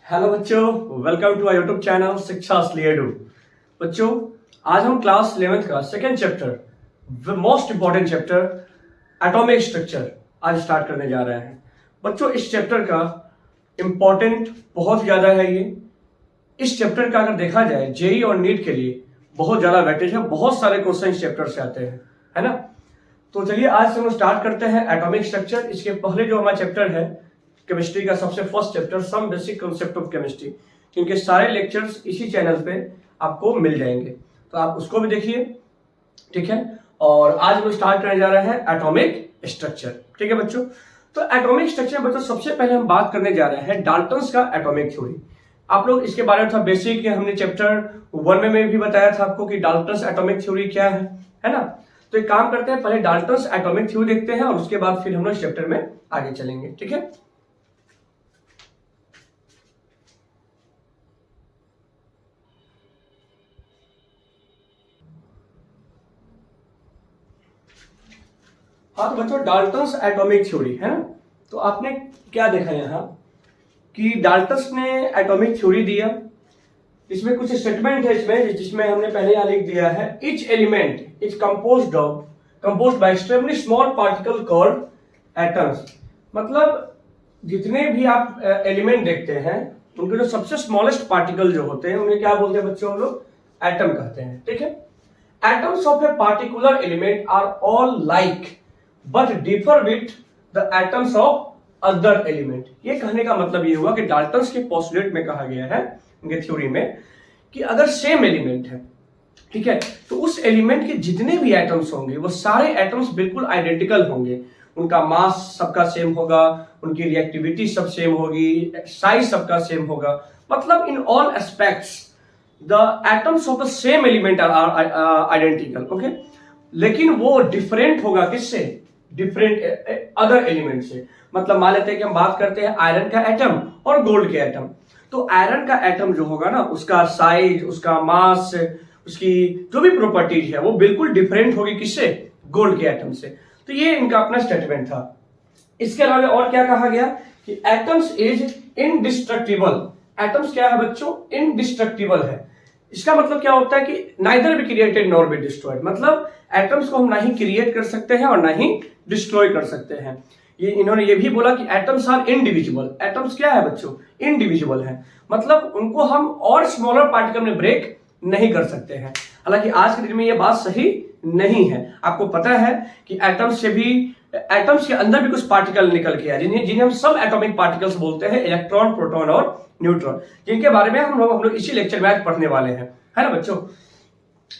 Hello बच्चों, welcome to our YouTube channel Shiksha स्लेडू। बच्चों, आज हम क्लास 11th का second chapter, most important chapter atomic structure आज स्टार्ट करने जा रहे हैं। बच्चों, इस चैप्टर का इंपॉर्टेंट बहुत ज़्यादा है। इस चैप्टर का अगर देखा जाए जेई और नीट के लिए बहुत ज़्यादा वेटेज है, बहुत सारे क्वेश्चन इस चैप्टर से आते हैं, है ना। तो चलिए आज से हम स्टार्ट करते हैं एटॉमिक स्ट्रक्चर। इसके पहले जो हमारा चैप्टर है केमिस्ट्री का सबसे first chapter some basic concept of chemistry, क्योंकि सारे लेक्चर्स इसी चैनल पे आपको मिल जाएंगे, तो आप उसको भी देखिए, ठीक है। और आज हम स्टार्ट करने जा रहे हैं एटॉमिक स्ट्रक्चर, ठीक है बच्चों। तो एटॉमिक स्ट्रक्चर बच्चों सबसे पहले हम बात करने जा रहे हैं डाल्टन्स का एटॉमिक थ्योरी। आप लोग इसके बारे में थोड़ा बेसिक हमने चैप्टर 1 में भी बताया था आपको कि डाल्टन्स एटॉमिक थ्योरी क्या है ना। तो एक काम करते हैं, पहले डाल्टन्स एटॉमिक थ्योरी देखते हैं और उसके बाद फिर हम लोग इस चैप्टर में आगे चलेंगे, ठीक है। हाँ तो बच्चों, डाल्टन्स एटॉमिक थ्योरी है ना। तो आपने क्या देखा यहाँ कि डाल्टन्स ने एटॉमिक थ्योरी दिया। इसमें कुछ स्टेटमेंट है इसमें, जिसमें हमने पहले यहाँ लिख दिया है, each element is composed bye extremely small particle called atoms. मतलब जितने भी आप एलिमेंट देखते हैं उनके जो सबसे स्मॉलेस्ट पार्टिकल जो होते हैं उन्हें क्या बोलते हैं बच्चों, हम लोग एटम कहते हैं, ठीक है। Atoms of a particular element are all like but differ with the atoms of other element. ये कहने का मतलब ये हुआ कि डाल्टन्स के पोस्टुलेट में कहा गया है इनके थ्योरी में कि अगर सेम एलिमेंट है, ठीक है, तो उस एलिमेंट के जितने भी एटम्स होंगे वो सारे एटम्स बिल्कुल आइडेंटिकल होंगे। उनका मास सबका सेम होगा, उनकी रिएक्टिविटी सब सेम होगी, साइज सबका सेम होगा। मतलब in all aspects the atoms of the same element are identical, okay. लेकिन वो डिफरेंट होगा किससे, डिफरेंट अदर एलिमेंट से। मतलब मान लेते हैं कि हम बात करते हैं आयरन का एटम और गोल्ड के एटम। तो आयरन का एटम जो होगा ना, उसका साइज, उसका मास, उसकी जो भी प्रॉपर्टीज है वो बिल्कुल डिफरेंट होगी किससे, गोल्ड के एटम से। तो ये इनका अपना स्टेटमेंट था। इसके अलावा और क्या कहा गया कि एटम्स इज इनडिस्ट्रक्टिबल। एटम्स क्या है बच्चों, इनडिस्ट्रक्टिबल है। इसका मतलब क्या होता है कि neither be created nor be destroyed. मतलब एटम्स को हम ना ही क्रिएट कर सकते हैं और ना ही डिस्ट्रॉय कर सकते हैं। ये इन्होंने ये भी बोला कि एटम्स आर इनडिविजिबल। एटम्स क्या है बच्चों, इनडिविजिबल है। मतलब उनको हम और स्मॉलर पार्टिकल में ब्रेक नहीं कर सकते हैं। हालांकि आज के दिन में ये बात सही नहीं है। आपको पता है कि एटम्स के अंदर भी कुछ पार्टिकल निकल के आए जिन्हें हम सब एटॉमिक पार्टिकल्स बोलते हैं, इलेक्ट्रॉन, प्रोटॉन और न्यूट्रॉन, जिनके बारे में हम लोग इसी लेक्चर में आज पढ़ने वाले हैं, है ना बच्चों।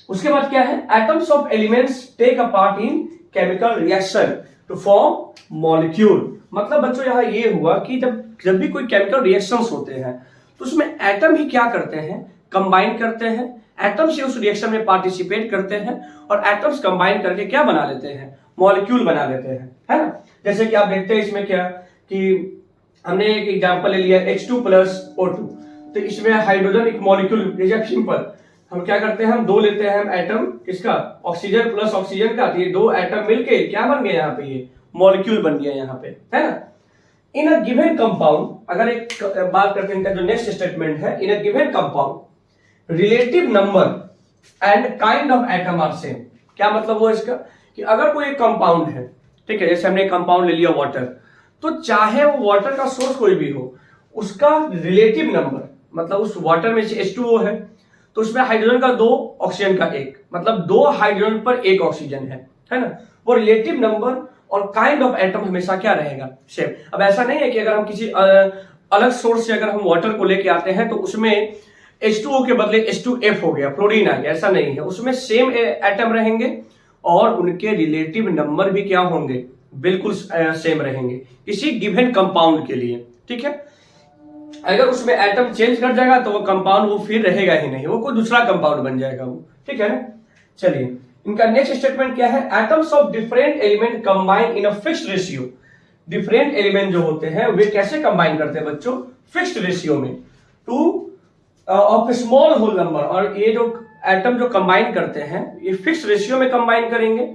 उसके बाद क्या है, atoms of elements take a part in chemical reaction to form molecule. मतलब बच्चों यहाँ ये हुआ कि जब भी कोई केमिकल रिएक्शंस होते हैं तो उसमें एटम ही क्या करते हैं, कंबाइन करते हैं। एटम्स ही उस रिएक्शन में पार्टिसिपेट करते हैं और एटम्स कंबाइन करके क्या बना लेते हैं, मॉलिक्यूल बना लेते हैं, है ना। जैसे कि आप देखते हैं इसमें क्या कि हमने एक एग्जांपल ले लिया H2 प्लस O2। तो इसमें हाइड्रोजन एक मॉलिक्यूल, सिंपल हम क्या करते हैं, हम दो लेते हैं हम एटम किसका, ऑक्सीजन प्लस ऑक्सीजन का। तो ये दो एटम मिलके क्या बन गया यहाँ पे, ये मॉलिक्यूल बन गया यहाँ पे, है ना। इन अ गिवन कंपाउंड, अगर एक बात करते हैं इनका जो नेक्स्ट स्टेटमेंट है, in a given compound relative number and kind of atom are same. क्या मतलब वो इसका कि अगर कोई एक कंपाउंड है, ठीक है, जैसे हमने एक कंपाउंड ले लिया वाटर, तो चाहे वो वाटर का सोर्स कोई भी हो, उसका रिलेटिव नंबर, मतलब उस वाटर में से H2O है तो उसमें हाइड्रोजन का 2, ऑक्सीजन का 1, मतलब 2 हाइड्रोजन पर 1 ऑक्सीजन है ना। वो रिलेटिव नंबर और काइंड ऑफ एटम हमेशा क्या रहेगा, सेम। अब ऐसा नहीं है कि अगर हम किसी अलग सोर्स से अगर हम वाटर को लेके आते हैं तो उसमें H2O के बदले H2F हो गया, फ्लोरीन आ गया, ऐसा नहीं है। उसमें सेम एटम रहेंगे और उनके रिलेटिव नंबर भी क्या होंगे, बिल्कुल सेम रहेंगे किसी गिवन कंपाउंड के लिए, ठीक है। अगर उसमें एटम चेंज कर जाएगा तो वो कंपाउंड वो फिर रहेगा ही नहीं, वो कोई दूसरा कंपाउंड बन जाएगा वो, ठीक है ना। चलिए इनका नेक्स्ट स्टेटमेंट क्या है, atoms of different element combine in a fixed ratio. Different element जो होते हैं वे कैसे कंबाइन करते हैं बच्चों, फिक्स्ड रेशियो में, to of small whole number. और ये जो एटम जो कंबाइन करते हैं ये फिक्स्ड रेशियो में कंबाइन करेंगे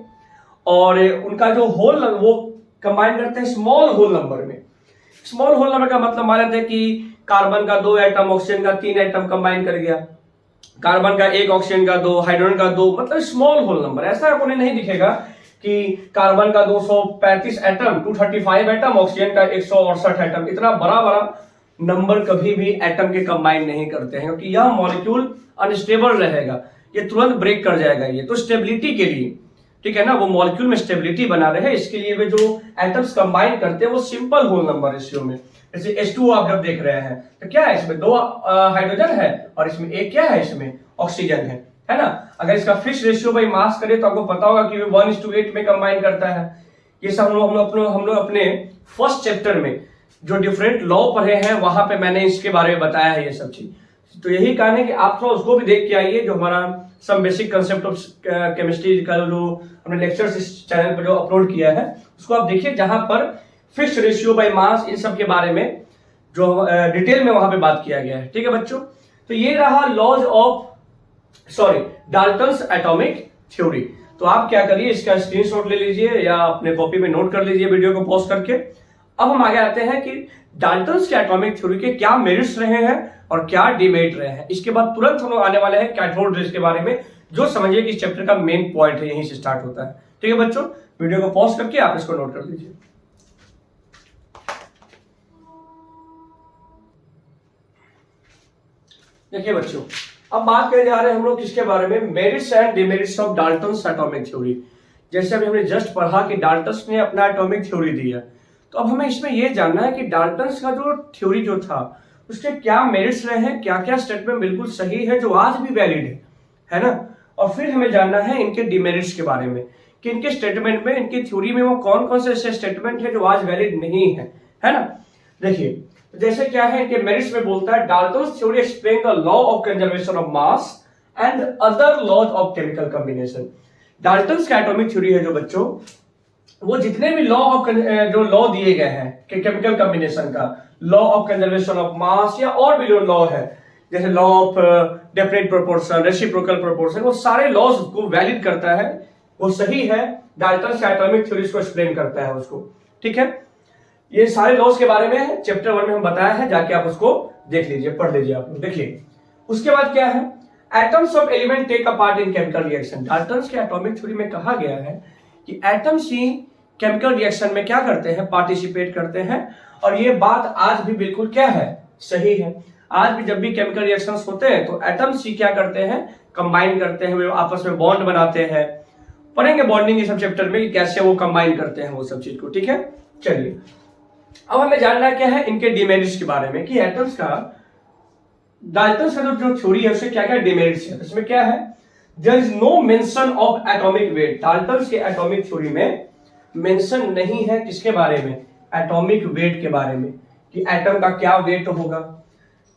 और उनका जो होल वो कंबाइन करते हैं स्मॉल होल नंबर में। स्मॉल होल नंबर का मतलब मान लेते हैं कि कार्बन का 2 एटम, ऑक्सीजन का 3 एटम कंबाइन कर गया, कार्बन का 1, ऑक्सीजन का 2, हाइड्रोजन का 2, मतलब स्मॉल होल नंबर। ऐसा आपको नहीं दिखेगा कि कार्बन का 235 एटम, 235 एटम, ऑक्सीजन का 168 एटम, इतना बड़ा बड़ा नंबर कभी भी एटम के कंबाइन नहीं करते हैं, क्योंकि यह मॉलिक्यूल अनस्टेबल रहेगा, ये तुरंत ब्रेक कर जाएगा। ये तो स्टेबिलिटी के लिए, ठीक है ना, वो मॉलिक्यूल में स्टेबिलिटी बना रहे, इसके लिए वे जो एटम्स कंबाइन करते हैं वो सिंपल होल नंबर रेशियो में। जैसे H2O आप जब देख रहे हैं तो क्या है, इसमें 2 हाइड्रोजन है और इसमें एक क्या है, इसमें ऑक्सीजन है ना। अगर इसका फिक्स रेशियो बाई मास करें तो आपको पता होगा कि वो 1:8 में कंबाइन करता है। ये सब हम लोग अपने फर्स्ट चैप्टर में जो डिफरेंट लॉ पढ़े हैं वहां पे मैंने इसके बारे में बताया है ये सब चीज। तो यही कारण है कि आप थोड़ा उसको भी देख के आइए, जो हमारा some basic concept of chemistry का जो हमने लेक्चर्स इस चैनल पर जो अपलोड किया है उसको आप देखिए, जहां पर फिक्स रेशियो बाय मास इन सब के बारे में जो डिटेल में वहां पे बात किया गया है। ठीक है बच्चों, तो ये रहा डाल्टन्स एटॉमिक थ्योरी। तो आप क्या करिए, इसका स्क्रीनशॉट ले लीजिए या अपने कॉपी में नोट कर लीजिए वीडियो को पॉज करके। अब हम आगे आते हैं कि डाल्टन्स के एटॉमिक थ्योरी के क्या मेरिट्स रहे हैं और क्या डिमेरिट रहे हैं। इसके बाद तुरंत हम लोग आने वाले हैं कैथोड रेज के बारे में, जो समझिए कि इस चैप्टर का मेन पॉइंट है, यहीं से स्टार्ट होता है। ठीक है बच्चों, वीडियो को पॉज करके आप इसको नोट कर लीजिए। देखिए बच्चों, अब बात करने जा रहे हैं हम लोग किसके बारे में, merits and demerits of Dalton's atomic theory. जैसे अभी हमने जस्ट पढ़ा कि डाल्टन्स ने अपना एटॉमिक थ्योरी दिया, तो अब हमें इसमें यह जानना है कि डाल्टन्स का जो थ्योरी जो था उसके क्या मेरिट्स रहे हैं, क्या क्या स्टेटमेंट बिल्कुल सही है जो आज भी वैलिड है ना। और फिर हमें जानना है इनके डिमेरिट्स के बारे में कि इनके स्टेटमेंट में, इनकी थ्योरी में वो कौन कौन से ऐसे स्टेटमेंट है जो आज वैलिड नहीं है ना। देखिए जैसे क्या है, इनके मेरिट्स में बोलता है Dalton's theory explain the law of conservation of mass and other laws of chemical combination. Dalton's का एटॉमिक थ्योरी है जो बच्चों, वो जितने भी लॉ ऑफ जो लॉ दिए गए हैं कि केमिकल कॉम्बिनेशन का, लॉ ऑफ कंजर्वेशन ऑफ मास या और भी जो लॉ है जैसे law of definite proportion, reciprocal proportion, वो सारे लॉज को वैलिड करता है, वो सही है। डाल्टन्स का एटॉमिक थ्योरी को एक्सप्लेन करता है उसको। ठीक है, ये सारे लॉज के बारे में चैप्टर 1 में हम बताया है, जाके आप उसको देख लीजिए, पढ़ लीजिए आप। देखिए उसके बाद क्या है, atoms of element take a part in chemical reaction. Dalton's के एटॉमिक थ्योरी में कहा गया है कि एटम्स ही केमिकल रिएक्शन में क्या करते हैं, पार्टिसिपेट करते हैं। और ये बात आज भी बिल्कुल क्या है, सही है। आज भी जब भी केमिकल रिएक्शंस होते हैं तो एटम्स ही क्या करते हैं, कंबाइन करते हैं, वे आपस में बॉन्ड बनाते हैं। पढ़ेंगे बॉन्डिंग इस सब चैप्टर में कि कैसे वो कंबाइन करते हैं वो सब चीज को। ठीक है, चलिए अब हमें जानना क्या है इनके डिमेरिट्स के बारे में कि एटम्स का, डाल्टन्स का जो थ्योरी है उससे क्या क्या डिमेरिट्स है। इसमें क्या है, there is no mention of atomic weight. Dalton's के एटॉमिक थ्योरी में मेंशन नहीं है किसके बारे में, एटॉमिक वेट के बारे में, कि एटम का क्या वेट होगा।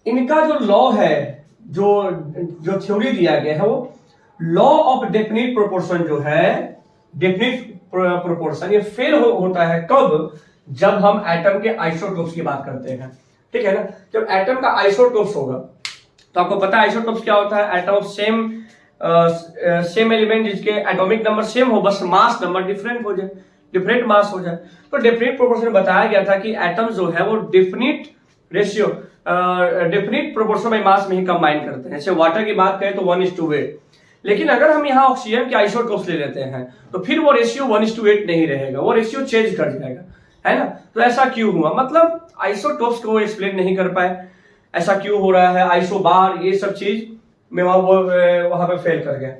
इनका जो लॉ है, जो थ्योरी दिया गया है, वो लॉ ऑफ डेफिनिट प्रोपोर्शन जो है, डेफिनिट प्रोपोर्शन, ये फेल होता है कब, जब हम एटम के आइसोटोप्स की बात करते हैं। ठीक है ना, जब एटम का आइसोटोप्स होगा तो आपको पता है आइसोटोप्स क्या होता है, एटम ऑफ सेम एलिमेंट जिसके एटॉमिक नंबर सेम हो, बस मास नंबर डिफरेंट हो जाए, डिफरेंट मास हो जाए। तो डेफिनिट प्रोपोर्शन बताया गया था कि एटम्स जो है वो definite ratio, definite proportion by mass में ही कंबाइन करते हैं। जैसे वाटर की बात करें तो 1:8, लेकिन अगर हम यहाँ ऑक्सीजन के आइसोटोप्स ले लेते हैं तो फिर वो रेशियो 1:8 नहीं रहेगा, वो रेशियो चेंज कर जाएगा, है ना। तो ऐसा क्यों हुआ, मतलब आइसोटोप्स को एक्सप्लेन नहीं कर पाए, ऐसा क्यों हो रहा है, आइसोबार ये सब चीज में वहां पे फेल कर गए।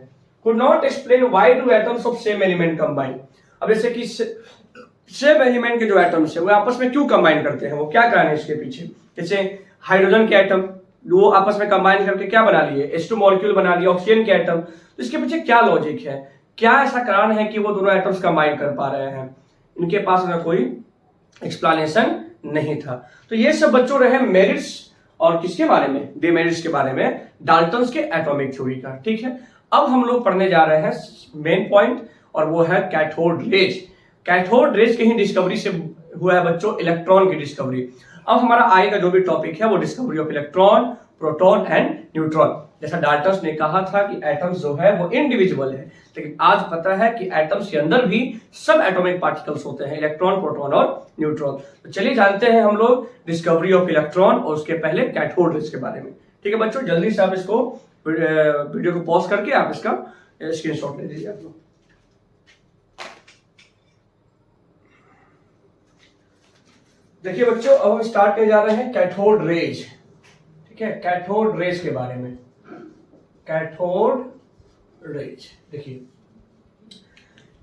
Could not explain why do atoms of same element combine. अब जैसे कि सेम एलिमेंट के जो एटम्स है वो आपस में क्यों कंबाइन करते हैं, वो क्या कारण है इसके पीछे। जैसे हाइड्रोजन के एटम वो आपस में कंबाइन करके क्या बना लिए, H2 मॉलिक्यूल बना लिया, ऑक्सीजन के एटम, तो इसके पीछे क्या लॉजिक है, क्या ऐसा कारण है कि वो दोनों एटम्स कंबाइन कर पा रहे हैं। इनके पास ना कोई एक्सप्लेनेशन नहीं था। तो ये सब बच्चों रहे मेरिट्स और किसके बारे में, डिमेरिट्स के बारे में डाल्टन्स के एटॉमिक थ्योरी का। ठीक है, अब हम लोग पढ़ने जा रहे हैं मेन पॉइंट, और वो है कैथोड रेज। कैथोड रेज की ही डिस्कवरी से हुआ है बच्चों इलेक्ट्रॉन की डिस्कवरी। अब हमारा आगे का जो भी टॉपिक है वो discovery of electron proton and neutron. जैसा डाल्टन ने कहा था कि एटम्स जो है वो इंडिविजुअल है, लेकिन आज पता है कि एटम्स के अंदर भी सब एटॉमिक पार्टिकल्स होते हैं, इलेक्ट्रॉन, प्रोटॉन और न्यूट्रॉन। तो चलिए जानते हैं हम लोग डिस्कवरी ऑफ इलेक्ट्रॉन और उसके पहले कैथोड रेज के बारे में। ठीक है बच्चों, जल्दी से आप इसको वीडियो को पॉज करके आप इसका स्क्रीनशॉट ले लीजिए आप लोग। देखिए बच्चों, अब हम स्टार्ट करने जा रहे हैं कैथोड रेज। ठीक है, कैथोड रेज के बारे में। कैथोड रेज देखिए,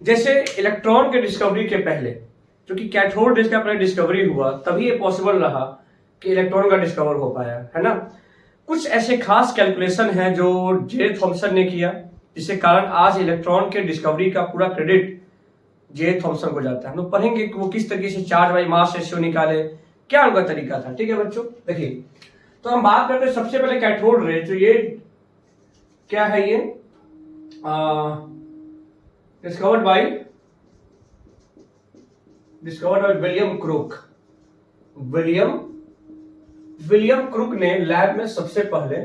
जैसे इलेक्ट्रॉन के डिस्कवरी के पहले, क्योंकि कैथोड रेज का पहले डिस्कवरी हुआ तभी ये पॉसिबल रहा कि इलेक्ट्रॉन का डिस्कवर हो पाया, है ना। कुछ ऐसे खास कैलकुलेशन हैं जो जे थॉमसन ने किया, जिसके कारण आज इलेक्ट्रॉन के डिस्कवरी का पूरा क्रेडिट जे थॉमसन को जाता है। हम लोग पढ़ेंगे कि वो किस तरीके से चार्ज बाई मास रेशियो निकाले, क्या उनका तरीका था। ठीक है बच्चों, देखिए तो हम बात करते हैं सबसे पहले कैथोड रेज। तो ये क्या है, ये discovered by William crook. William crook ने लैब में सबसे पहले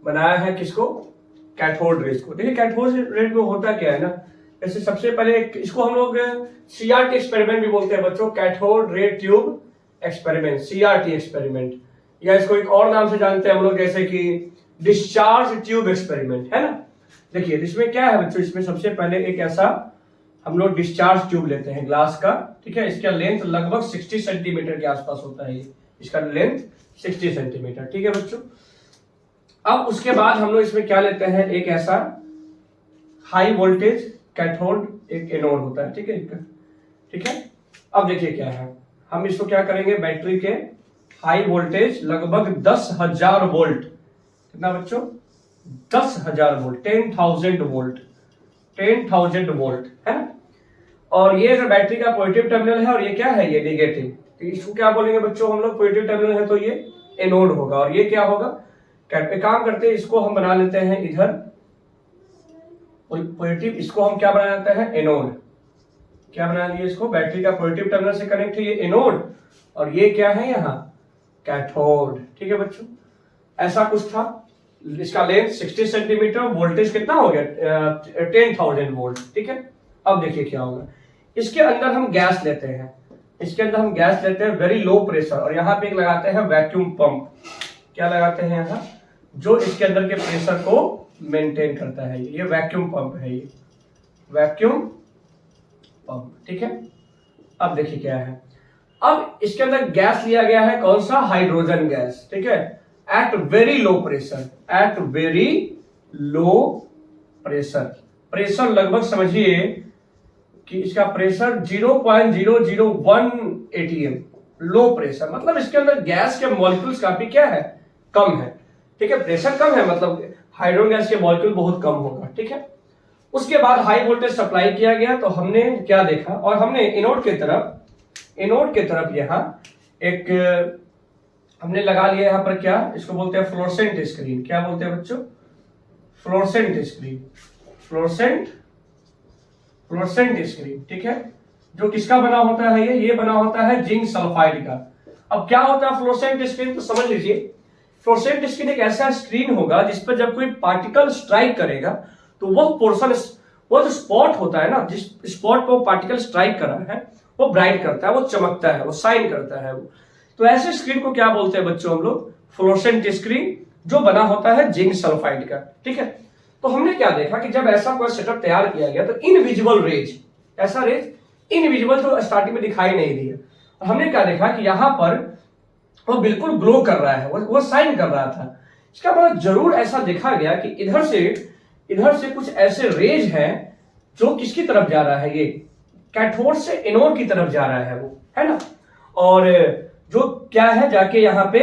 बनाया है किसको, कैथोड रेज को। देखिए कैथोड रेज में होता क्या है ना, जैसे सबसे पहले इसको हम लोग CRT एक्सपेरिमेंट भी बोलते हैं बच्चों, cathode ray tube experiment, CRT experiment, या इसको एक और नाम से जानते हैं हम लोग जैसे कि डिस्चार्ज ट्यूब एक्सपेरिमेंट, है ना। देखिए इसमें क्या है बच्चों, इसमें सबसे पहले एक ऐसा हम लोग डिस्चार्ज ट्यूब लेते हैं ग्लास का। ठीक है, इसका लेंथ लगभग 60 सेंटीमीटर के आसपास होता है, इसका लेंथ 60 सेंटीमीटर। ठीक है बच्चों, अब उसके बाद हम लोग इसमें क्या लेते हैं, एक ऐसा हाई वोल्टेज कैथोड, एक एनोड होता है। ठीक है, ठीक है। अब देखिए क्या है, हम इसको क्या करेंगे, बैटरी के हाई वोल्टेज लगभग 10,000 वोल्ट, कितना बच्चों, 10,000 वोल्ट, 10,000 वोल्ट, 10,000 वोल्ट, है ना। और ये अगर बैटरी का पॉजिटिव टर्मिनल है और ये क्या है, ये नेगेटिव, तो इसको क्या बोलेंगे बच्चों हम लोग, पॉजिटिव टर्मिनल है तो ये एनोड होगा, और ये क्या होगा, काम करते हैं इसको हम बना लेते हैं इधर पॉजिटिव, इसको हम क्या बना लेते हैं, एनोड। क्या बना लिया इसको, बैटरी का पॉजिटिव टर्मिनल से कनेक्ट है ये एनोड, और ये क्या है यहाँ कैथोड। ठीक है बच्चों, ऐसा कुछ था। इसका लेंथ 60 सेंटीमीटर, वोल्टेज कितना हो गया, 10,000 वोल्ट। ठीक है, अब देखिए क्या होगा, इसके अंदर हम गैस लेते हैं, इसके अंदर हम गैस लेते हैं वेरी लो प्रेशर, और यहाँ पे एक लगाते हैं वैक्यूम पंप। क्या लगाते हैं यहाँ, जो इसके अंदर के प्रेशर को मेंटेन करता है, ये वैक्यूम पंप है, ये वैक्यूम पंप। ठीक है, अब देखिए क्या है, अब इसके अंदर गैस लिया गया है, कौन सा, हाइड्रोजन गैस। ठीक है, at very low pressure, at very low pressure, pressure लगभग समझिए कि इसका प्रेशर 0.001 atm, लो प्रेशर, मतलब इसके अंदर गैस के मॉलिक्यूल्स काफी क्या है, कम है। ठीक है, प्रेशर कम है, मतलब हाइड्रोजन गैस के मॉलिक्यूल बहुत कम होगा। ठीक है, उसके बाद हाई वोल्टेज सप्लाई किया गया, तो हमने क्या देखा, और हमने एनोड के तरफ यहाँ एक हमने लगा लिया, यहाँ पर क्या, इसको बोलते हैं फ्लोरोसेंट स्क्रीन। क्या बोलते हैं बच्चों, फ्लोरोसेंट स्क्रीन, फ्लोरोसेंट स्क्रीन। ठीक है, जो किसका बना होता है, ये बना होता है जिंक सल्फाइड का। अब क्या होता है फ्लोरोसेंट स्क्रीन, तो समझ लीजिए फ्लोरोसेंट स्क्रीन एक ऐसा स्क्रीन होगा जिस पर जब कोई पार्टिकल स्ट्राइक करेगा तो वह पोर्शन, वो जो स्पॉट होता है ना, जिस स्पॉट पर पार्टिकल स्ट्राइक कर रहा है वो ब्राइट करता है, वो चमकता है, वो शाइन करता है वो। तो ऐसे स्क्रीन को क्या बोलते हैं बच्चों हम लोग, फ्लोरोसेंट स्क्रीन, जो बना होता है जिंक सल्फाइड का। ठीक है, तो हमने क्या देखा कि जब ऐसा कोई सेटअप तैयार किया गया तो इनविजिबल रेज, ऐसा रेज इनविजिबल जो स्टार्टिंग में दिखाई नहीं दिया, हमने क्या देखा कि यहाँ पर वो बिल्कुल ग्लो कर रहा है, वो शाइन कर रहा था। इसका मतलब जरूर ऐसा देखा गया कि इधर से कुछ ऐसे रेज हैं जो किसकी तरफ जा रहा है, ये कैथोड से एनोड की तरफ जा रहा है वो, है ना। और जो क्या है, जाके यहाँ पे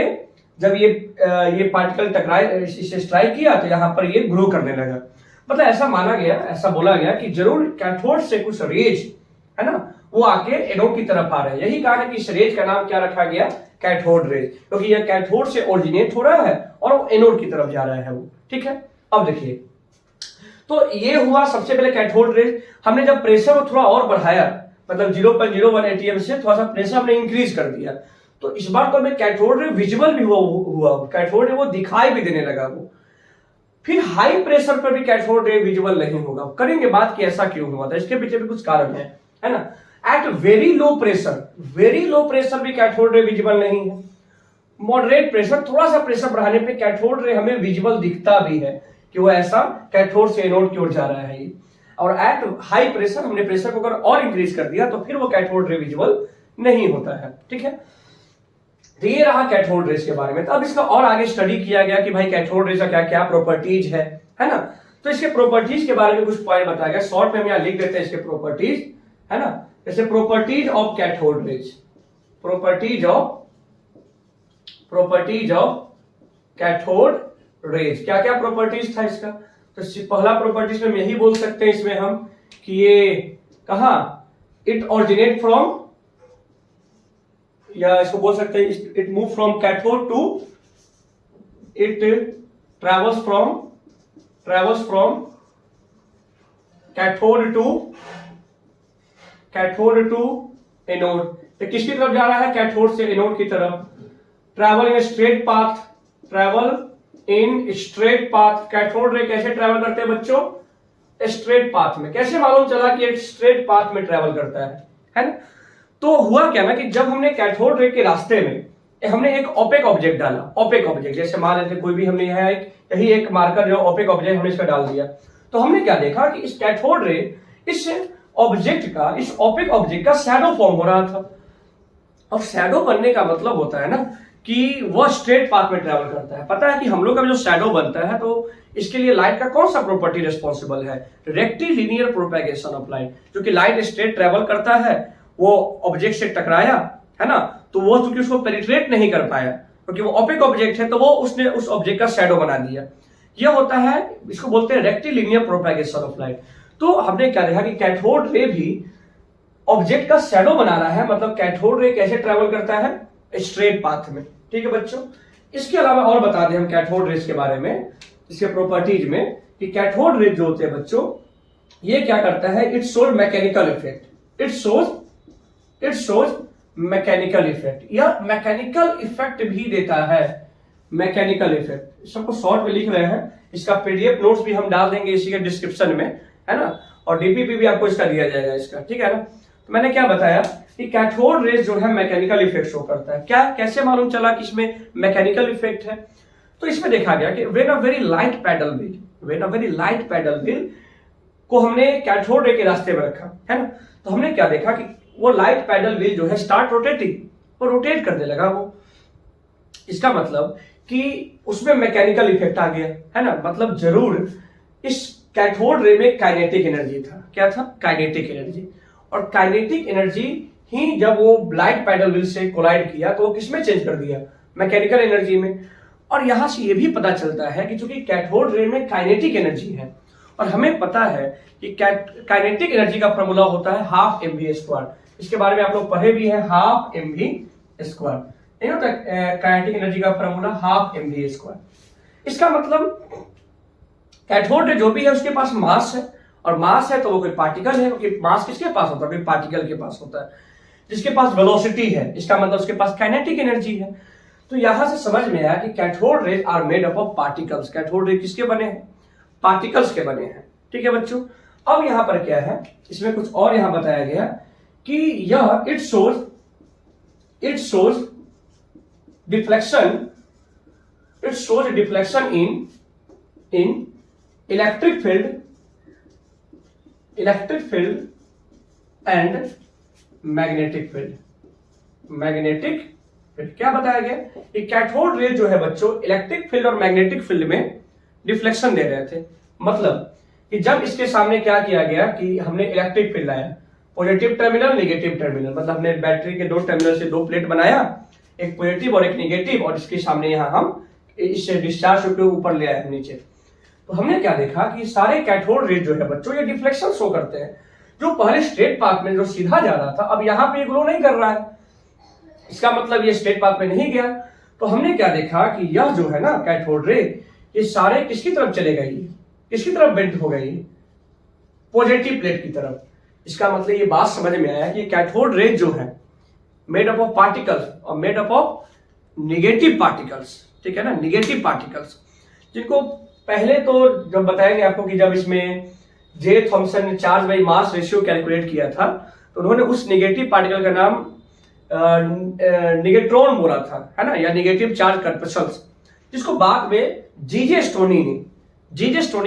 जब ये पार्टिकल टकराए, इसे स्ट्राइक किया तो यहाँ पर ये ग्रो करने लगा। मतलब ऐसा माना गया, ऐसा बोला गया कि जरूर कैथोड से कुछ रेज, है ना, वो आके एनोड की तरफ आ रहे हैं। यही कारण है कि इस रेज का नाम क्या रखा गया, कैथोड रेज, क्योंकि यह कैथोड से ओरिजिनेट हो रहा है और वो एनोड की तरफ जा रहा है वो। ठीक है, अब देखिए, तो ये हुआ सबसे पहले कैथोड रेज। हमने जब प्रेशर को थोड़ा और बढ़ाया, मतलब 0.01 atm से थोड़ा सा प्रेशर हमने इंक्रीज कर दिया, तो इस बार तो हमें कैथोड रे विजिबल भी हुआ कैथोड रे वो दिखाई भी देने लगा वो। फिर हाई प्रेशर पर भी कैथोड रे विजिबल नहीं होगा। करेंगे बात कि ऐसा क्यों हुआ था, इसके पीछे भी कुछ कारण है ना। एट वेरी लो प्रेशर भी कैथोड रे विजिबल नहीं है। मॉडरेट प्रेशर, थोड़ा सा प्रेशर बढ़ाने पे कैथोड रे हमें विजिबल दिखता भी है कि वो ऐसा कैथोड से एनोड की ओर जा रहा है ये। और एट हाई प्रेशर हमने प्रेशर को अगर और इंक्रीज कर दिया तो फिर वो कैथोड रे विजिबल नहीं होता है। ठीक है, तो ये रहा कैथोड रेज के बारे में। तो अब इसका और आगे स्टडी किया गया कि भाई कैथोड रेज का क्या क्या प्रॉपर्टीज है ना। तो इसके प्रॉपर्टीज के बारे में कुछ पॉइंट बताया गया, शॉर्ट में हम यहाँ लिख देते हैं इसके प्रॉपर्टीज, है ना। जैसे properties of cathode rays, properties of cathode rays, क्या क्या प्रॉपर्टीज था इसका। तो पहला प्रॉपर्टीज में यही बोल सकते हैं इसमें हम कि ये कहा इट ऑरिजिनेट फ्रॉम, या इसको बोल सकते हैं it move from cathode to, it travels from cathode to anode. तो किसकी तरफ जा रहा है, कैथोड से एनोड की तरफ। Travel in straight path, cathode ray कैसे ट्रैवल करते हैं बच्चों, स्ट्रेट पाथ में। कैसे मालूम चला कि एक स्ट्रेट पाथ में ट्रैवल करता है ना। तो हुआ क्या ना कि जब हमने कैथोड रे के रास्ते में हमने एक ओपेक ऑब्जेक्ट डाला, ओपेक ऑब्जेक्ट जैसे मान लेते कोई भी हमने यहाँ यही एक मार्कर जो ओपेक ऑब्जेक्ट हमने इसका डाल दिया, तो हमने क्या देखा कि इस कैथोड रे इस ऑब्जेक्ट का, इस ओपेक ऑब्जेक्ट का शैडो फॉर्म हो रहा था। और शैडो बनने का मतलब होता है ना कि वह स्ट्रेट पाथ में ट्रैवल करता है। पता है कि हम लोग का जो शैडो बनता है तो इसके लिए लाइट का कौन सा प्रॉपर्टी रिस्पॉन्सिबल है, रेक्टिलिनियर प्रोपेगेशन ऑफ लाइट। क्योंकि लाइट स्ट्रेट ट्रैवल करता है, वो ऑब्जेक्ट से टकराया है ना, तो वो चूंकि उसको पेनिट्रेट नहीं कर पाया क्योंकि वो ओपेक ऑब्जेक्ट है, तो वो उसने उस ऑब्जेक्ट का शैडो बना दिया। यह होता है, इसको बोलते हैं रेक्टिलिनियर प्रोपेगेशन ऑफ लाइट। तो हमने क्या देखा कि कैथोड रे भी ऑब्जेक्ट का शैडो बना रहा है, मतलब कैथोड रे कैसे ट्रैवल करता है, स्ट्रेट पाथ में। ठीक है बच्चों, इसके अलावा और बता दें हम कैथोड रेज के बारे में, इसके प्रॉपर्टीज में कि कैथोड रेज जो होते हैं बच्चों, ये क्या करता है, it shows mechanical effect, it shows mechanical effect, या मैकेनिकल इफेक्ट भी देता है, मैकेनिकल इफेक्ट। सबको शॉर्ट में लिख रहे हैं, इसका पीडीएफ नोट्स भी हम डाल देंगे इसी के डिस्क्रिप्शन में, है ना, और डीपीपी भी आपको इसका दिया जाएगा इसका। ठीक है ना। तो मैंने क्या बताया कि कैथोड रेज जो है मैकेनिकल इफेक्ट शो करता है। क्या, कैसे मालूम चला कि इसमें मैकेनिकल इफेक्ट है, तो इसमें देखा गया कि when a very light paddle wheel को हमने कैथोड रे के रास्ते में रखा, है ना, तो हमने क्या देखा कि वो लाइट पैडल व्हील जो है स्टार्ट रोटेटिंग, वो रोटेट करने लगा वो। इसका मतलब कि उसमें मैकेनिकल इफेक्ट आ गया, है ना। मतलब जरूर इस कैथोड रे में काइनेटिक एनर्जी था। क्या था, काइनेटिक एनर्जी। और काइनेटिक एनर्जी ही जब वो लाइट पैडल व्हील से कोलाइड किया तो वो किसमें चेंज कर दिया, मैकेनिकल एनर्जी में। और यहां से ये भी पता चलता है कि चूंकि कैथोड रे में काइनेटिक एनर्जी है, और हमें पता है कि काइनेटिक एनर्जी का फॉर्मूला होता है हाफ mv²। इसके बारे में आप लोग पढ़े भी है, हाफ mv²। नहीं होता काइनेटिक एनर्जी का फॉर्मूला हाफ mv²। इसका मतलब कैथोड रे जो भी है उसके पास मास है, और मास है तो वो कोई पार्टिकल है, क्योंकि मास किसके पास होता है, कोई पार्टिकल के पास होता है। जिसके पास वेलोसिटी है, इसका मतलब उसके पास काइनेटिक एनर्जी है। तो यहां से समझ में आया कि cathode rays are made up of particles. Cathode ray किसके बने हैं, पार्टिकल्स के बने हैं। ठीक है बच्चों। अब यहां पर क्या है, इसमें कुछ और यहां बताया गया कि यह it shows deflection in electric field and magnetic field. क्या बताया गया कि कैथोड रे जो है बच्चों इलेक्ट्रिक फील्ड और मैग्नेटिक फील्ड में डिफ्लेक्शन दे रहे थे। मतलब कि जब इसके सामने क्या किया गया कि हमने इलेक्ट्रिक फील्ड लाया, पॉजिटिव टर्मिनल, नेगेटिव टर्मिनल, मतलब हमने बैटरी के दो टर्मिनल से दो प्लेट बनाया, एक पॉजिटिव और एक नेगेटिव, और इसके सामने यहाँ हम इस डिस्चार्ज के ऊपर ले आए नीचे। तो हमने क्या देखा कि सारे कैथोड रे जो है बच्चों ये डिफ्लेक्शन शो करते हैं। जो पहले स्ट्रेट पाथ में जो सीधा जा रहा था, अब यहाँ पे ग्लो नहीं कर रहा है, इसका मतलब ये स्ट्रेट पाथ में नहीं गया। तो हमने क्या देखा कि यह जो है ना कैथोड रे, ये सारे किसकी तरफ चले गए, किसकी तरफ बेंट हो गई, पॉजिटिव प्लेट की तरफ। इसका मतलब ये बात समझ में आया कि कैथोड रे जो है मेड अप ऑफ पार्टिकल्स और made up of negative particles, ठीक है ना, निगेटिव पार्टिकल्स, जिनको पहले तो जब बताएंगे आपको कि जब इसमें जे थॉमसन ने charge by mass ratio calculate किया था तो उन्होंने उस निगेटिव पार्टिकल का नाम निगेट्रॉन बोला था, है ना, या निगेटिव चार्ज कॉर्पस्कल्स, जिसको बाद में जीजे स्टोनी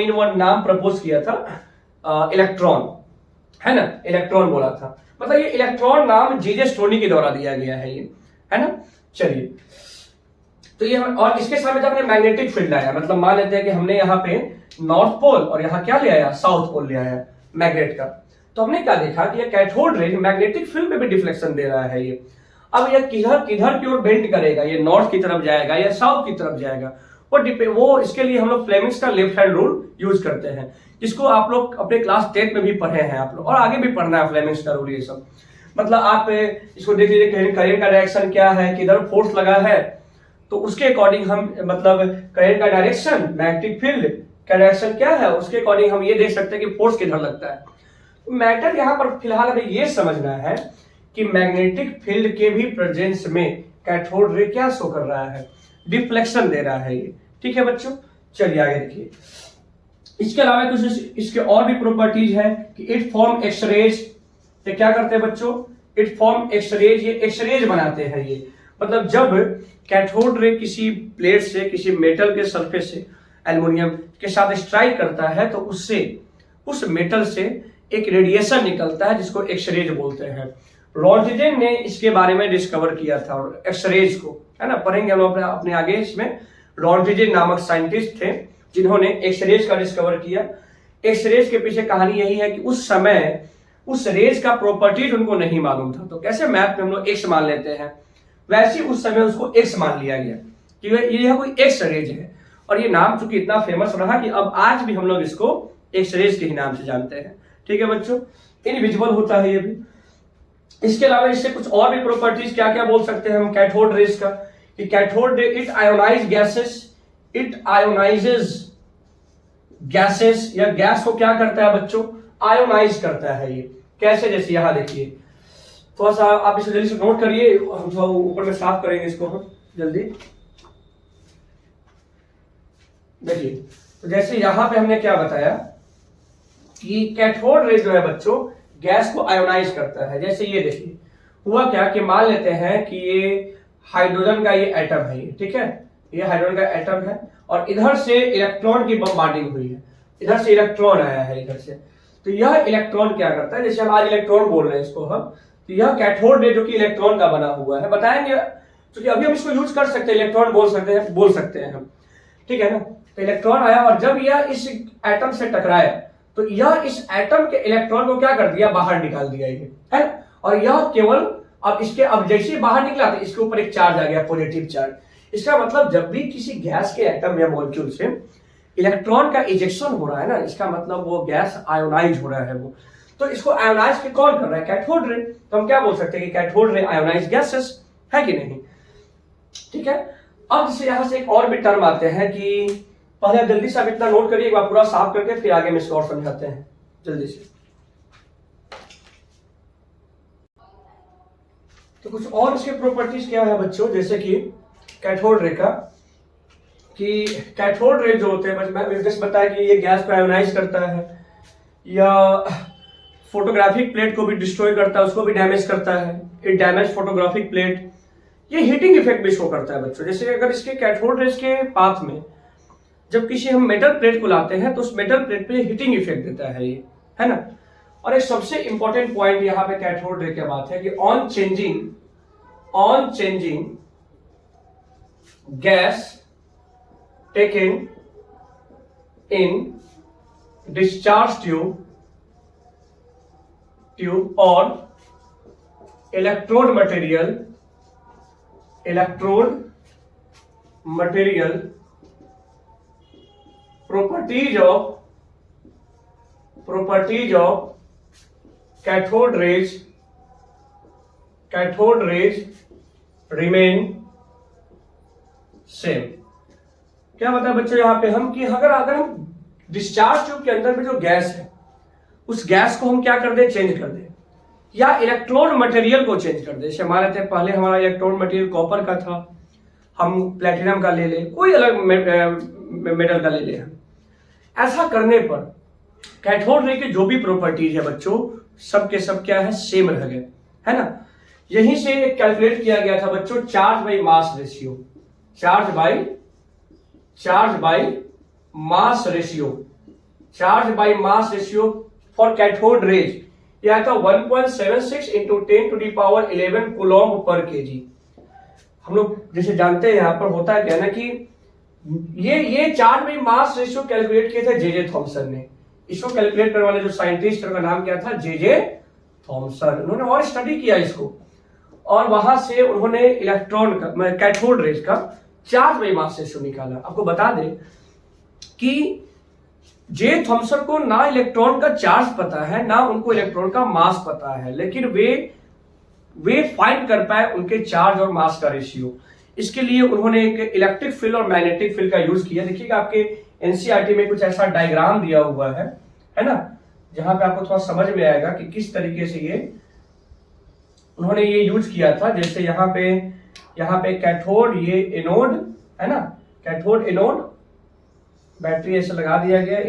ने वो नाम प्रपोज किया था इलेक्ट्रॉन, है ना, इलेक्ट्रॉन बोला था। मतलब ये इलेक्ट्रॉन नाम जीजे स्टोनी के द्वारा दिया गया है ये, है ना। चलिए, तो ये और इसके सामने जब हमने मैग्नेटिक फील्ड आया, मतलब मान लेते हैं कि हमने यहाँ पे नॉर्थ पोल और यहाँ क्या ले आया, साउथ पोल ले आया मैग्नेट का, तो हमने क्या देखा कि ये कैथोड रे मैग्नेटिक फील्ड में भी डिफ्लेक्शन दे रहा है ये। अब ये किधर की ओर बेंड करेगा, ये नॉर्थ की तरफ जाएगा या साउथ की तरफ जाएगा, वो इसके लिए हम लोग फ्लेमिंग्स का लेफ्ट हैंड रूल यूज करते हैं, जिसको आप लोग अपने क्लास 10 में भी पढ़े हैं आप लोग, और आगे भी पढ़ना है फ्लेमिंग्स का रूल ये सब। मतलब आप इसको देख लीजिए, करेंट का डायरेक्शन क्या है, किधर फोर्स लगा है, तो उसके अकॉर्डिंग हम मतलब करेंट का डायरेक्शन, मैग्नेटिक फील्ड का डायरेक्शन क्या है, उसके अकॉर्डिंग हम ये देख सकते हैं कि फोर्स किधर लगता है। तो मैटर यहाँ पर फिलहाल हमें ये समझना है कि मैग्नेटिक फील्ड के भी प्रेजेंस में कैथोड रे क्या शो कर रहा है, डिफ्लेक्शन दे रहा है ये, ठीक है बच्चों। चलिए आगे देखिए, इसके अलावा कुछ इसके और भी प्रॉपर्टीज है कि इट फॉर्म एक्सरेज। ये क्या करते हैं बच्चों, इट फॉर्म एक्सरेज, ये एक्सरेज बनाते हैं ये। मतलब जब कैथोड रे किसी प्लेट से, किसी मेटल के सरफेस से एल्युमिनियम के साथ स्ट्राइक करता है तो उससे, उस मेटल से एक रेडिएशन निकलता है जिसको एक्सरेज बोलते हैं। रॉन्टिजेन ने इसके बारे में डिस्कवर किया था एक्सरेज को, है ना, पढ़ेंगे हम लोग अपने आगे इसमें। रॉन्टिजेन नामक साइंटिस्ट थे जिन्होंने एक्सरेज का डिस्कवर किया। एक्सरेज के पीछे कहानी यही है कि उस समय उस रेज का प्रॉपर्टीज उनको नहीं मालूम था, तो कैसे मैथ में हम लोग एक्स मान लेते हैं, वैसे उस समय उसको एक्स मान लिया गया कि ये कोई एक्स रेज है, और ये नाम चूंकि इतना फेमस रहा कि अब आज भी हम लोग इसको एक्स रेज के ही नाम से जानते हैं, ठीक है बच्चों। इनविजिबल होता है ये भी। इसके अलावा इससे कुछ और भी प्रॉपर्टीज क्या क्या बोल सकते हैं हम कैथोड रेज का, कि cathode ray it ionise gases, it ionises gases, या गैस को क्या करता है बच्चों, आयोनाइज करता है ये। कैसे, जैसे यहां देखिए, थोड़ा सा आप इसे जल्दी से नोट करिए, हम थोड़ा ऊपर में साफ करेंगे इसको हम जल्दी। देखिए, तो जैसे यहां पे हमने क्या बताया कि कैथोड रे जो है बच्चों गैस को आयोनाइज करता है। जैसे ये देखिए, हुआ क्या कि मान लेते हैं कि ये हाइड्रोजन का ये एटम है, ये ठीक है, ये हाइड्रोजन का एटम है और इधर से इलेक्ट्रॉन की बम्बार्डिंग हुई है, इधर से इलेक्ट्रॉन आया है इधर से। तो यह इलेक्ट्रॉन क्या करता है, जैसे हम आज इलेक्ट्रॉन बोल रहे हैं इसको हम, तो यह कैथोड रे जो कि इलेक्ट्रॉन का बना हुआ है, बताएंगे क्योंकि अभी हम इसको यूज कर सकते हैं, इलेक्ट्रॉन बोल सकते हैं हम, ठीक है ना। तो इलेक्ट्रॉन आया और जब यह इस एटम से टकराया तो यह इस एटम के इलेक्ट्रॉन को क्या कर दिया, बाहर निकाल दिया ये, है ना। और यह केवल अब जैसे बाहर निकला तो इसके ऊपर एक चार्ज आ गया, पॉजिटिव चार्ज। इसका मतलब जब भी किसी गैस के एटम या मॉलिक्यूल से इलेक्ट्रॉन का इजेक्शन हो रहा है ना, इसका मतलब वो गैस आयोनाइज हो रहा है वो। तो इसको आयोनाइज के कौन कर रहा है, कैथोड रे। तो हम क्या बोल सकते हैं कि कैथोड रे आयोनाइज गैसेस है कि नहीं, ठीक है। अब जैसे यहां से एक और भी टर्म आते हैं कि पहले जल्दी से आप इतना नोट करिए, एक बार पूरा साफ करके फिर आगे में इसको और समझाते हैं जल्दी से। तो कुछ और इसके प्रॉपर्टीज क्या है बच्चों, जैसे कि कैथोड रे का, कि कैथोड रे जो होते हैं, मैंने जैसे बताया कि ये गैस को आयोनाइज करता है या फोटोग्राफिक प्लेट को भी डिस्ट्रॉय करता है, उसको भी डैमेज करता है, इट डैमेज फोटोग्राफिक प्लेट। ये हीटिंग इफेक्ट भी शो करता है बच्चों। जैसे अगर इसके कैथोड रेज के पाथ में जब किसी हम मेटल प्लेट को लाते हैं तो उस मेटल प्लेट पे हीटिंग इफेक्ट देता है ये, है ना। और एक सबसे इंपॉर्टेंट पॉइंट यहाँ पे कैथोड रे की बात है कि on changing gas taken in discharge tube और electrode material properties of cathode rays remain same। क्या बताया बच्चों यहां पे हम कि अगर हम डिस्चार्ज ट्यूब के अंदर में जो गैस है उस गैस को हम क्या कर दे, चेंज कर दे, या इलेक्ट्रोड मटेरियल को चेंज कर दे। जैसे मान लेते हैं पहले हमारा इलेक्ट्रोड मटेरियल कॉपर का था, हम प्लेटिनम का ले ले, कोई अलग मेटल का ले ले। ऐसा करने पर कैथोड रे के जो भी प्रॉपर्टीज है बच्चों, सब के सब क्या है, सेम रह गए, है ना। यहीं से कैलकुलेट किया गया था बच्चों charge by mass ratio, charge by mass ratio, charge by mass ratio for cathode rays. यह था 1.76 into 10 to the power 11 coulomb पर केजी। हम लोग जैसे जानते हैं यहाँ पर होता है क्या ना कि ये charge by mass ratio calculate किए थे जे थॉमसन ने। इसको कैलकुलेट करने वाले जो साइंटिस्ट का नाम क्या था, जे थॉमसन। उन्होंने और स्टडी किया इसको, और वहां से उन्होंने इलेक्ट्रॉन का, कैथोड रेज का चार्ज बाई मास रेशियो निकाला। आपको बता दें कि जे थॉमसन को ना इलेक्ट्रॉन का चार्ज पता है, ना उनको इलेक्ट्रॉन का मास पता है, लेकिन वे फाइंड कर पाए उनके चार्ज और मास का रेशियो। इसके लिए उन्होंने एक इलेक्ट्रिक फील्ड और मैग्नेटिक फील्ड का यूज किया। देखिएगा आपके एनसीईआरटी में कुछ ऐसा डायग्राम दिया हुआ है ना, जहां पे आपको थोड़ा समझ में आएगा कि किस तरीके से ये उन्होंने ये यूज किया था। जैसे यहाँ पे कैथोड, ये एनोड है ना, कैथोड एनोड, बैटरी ऐसे लगा दिया गया।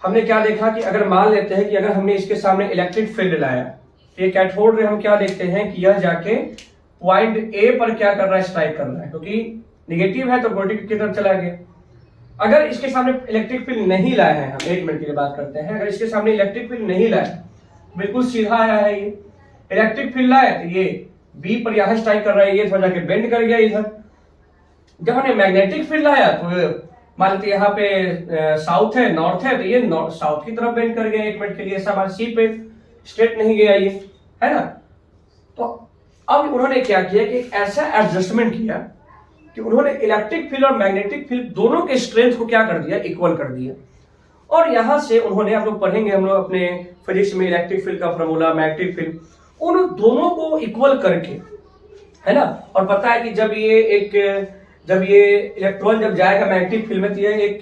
हमने क्या देखा कि अगर मान लेते हैं कि अगर हमने इसके सामने इलेक्ट्रिक फील्ड लाया, तो ये कैथोड रे हम क्या देखते हैं कि यह जाके पॉइंट ए पर क्या कर रहा है, स्ट्राइक कर रहा है, क्योंकि निगेटिव है तो पॉजिटिव की तरफ चला गया। अगर इसके सामने इलेक्ट्रिक फील्ड नहीं लाए हैं, हम 1 मिनट के लिए बात करते हैं, अगर इसके सामने इलेक्ट्रिक फील्ड नहीं लाए, बिल्कुल सीधा आया है, ये इलेक्ट्रिक फील्ड लाया तो ये बी पर यहां स्ट्राइक कर रहा है, ये थोड़ा जाके बेंड कर गया इधर। जब हमने मैग्नेटिक फील्ड लाया तो मान लेते यहाँ पे साउथ है, नॉर्थ है, तो ये साउथ की तरफ बेंड कर गया 1 मिनट के लिए। ऐसा हमारे सी पे स्ट्रेट नहीं गया ये, है ना। तो अब उन्होंने क्या किया कि ऐसा एडजस्टमेंट किया कि उन्होंने इलेक्ट्रिक फील्ड और मैग्नेटिक फील्ड दोनों के स्ट्रेंथ को क्या कर दिया, इक्वल कर दिया। और यहां से उन्होंने, हम लोग पढ़ेंगे हम लोग अपने फिजिक्स में इलेक्ट्रिक फील्ड का फॉर्मूला, मैग्नेटिक फील्ड, उन दोनों को इक्वल करके, है ना। और पता है कि जब ये इलेक्ट्रॉन जब जाएगा मैग्नेटिक फील्ड में तो ये एक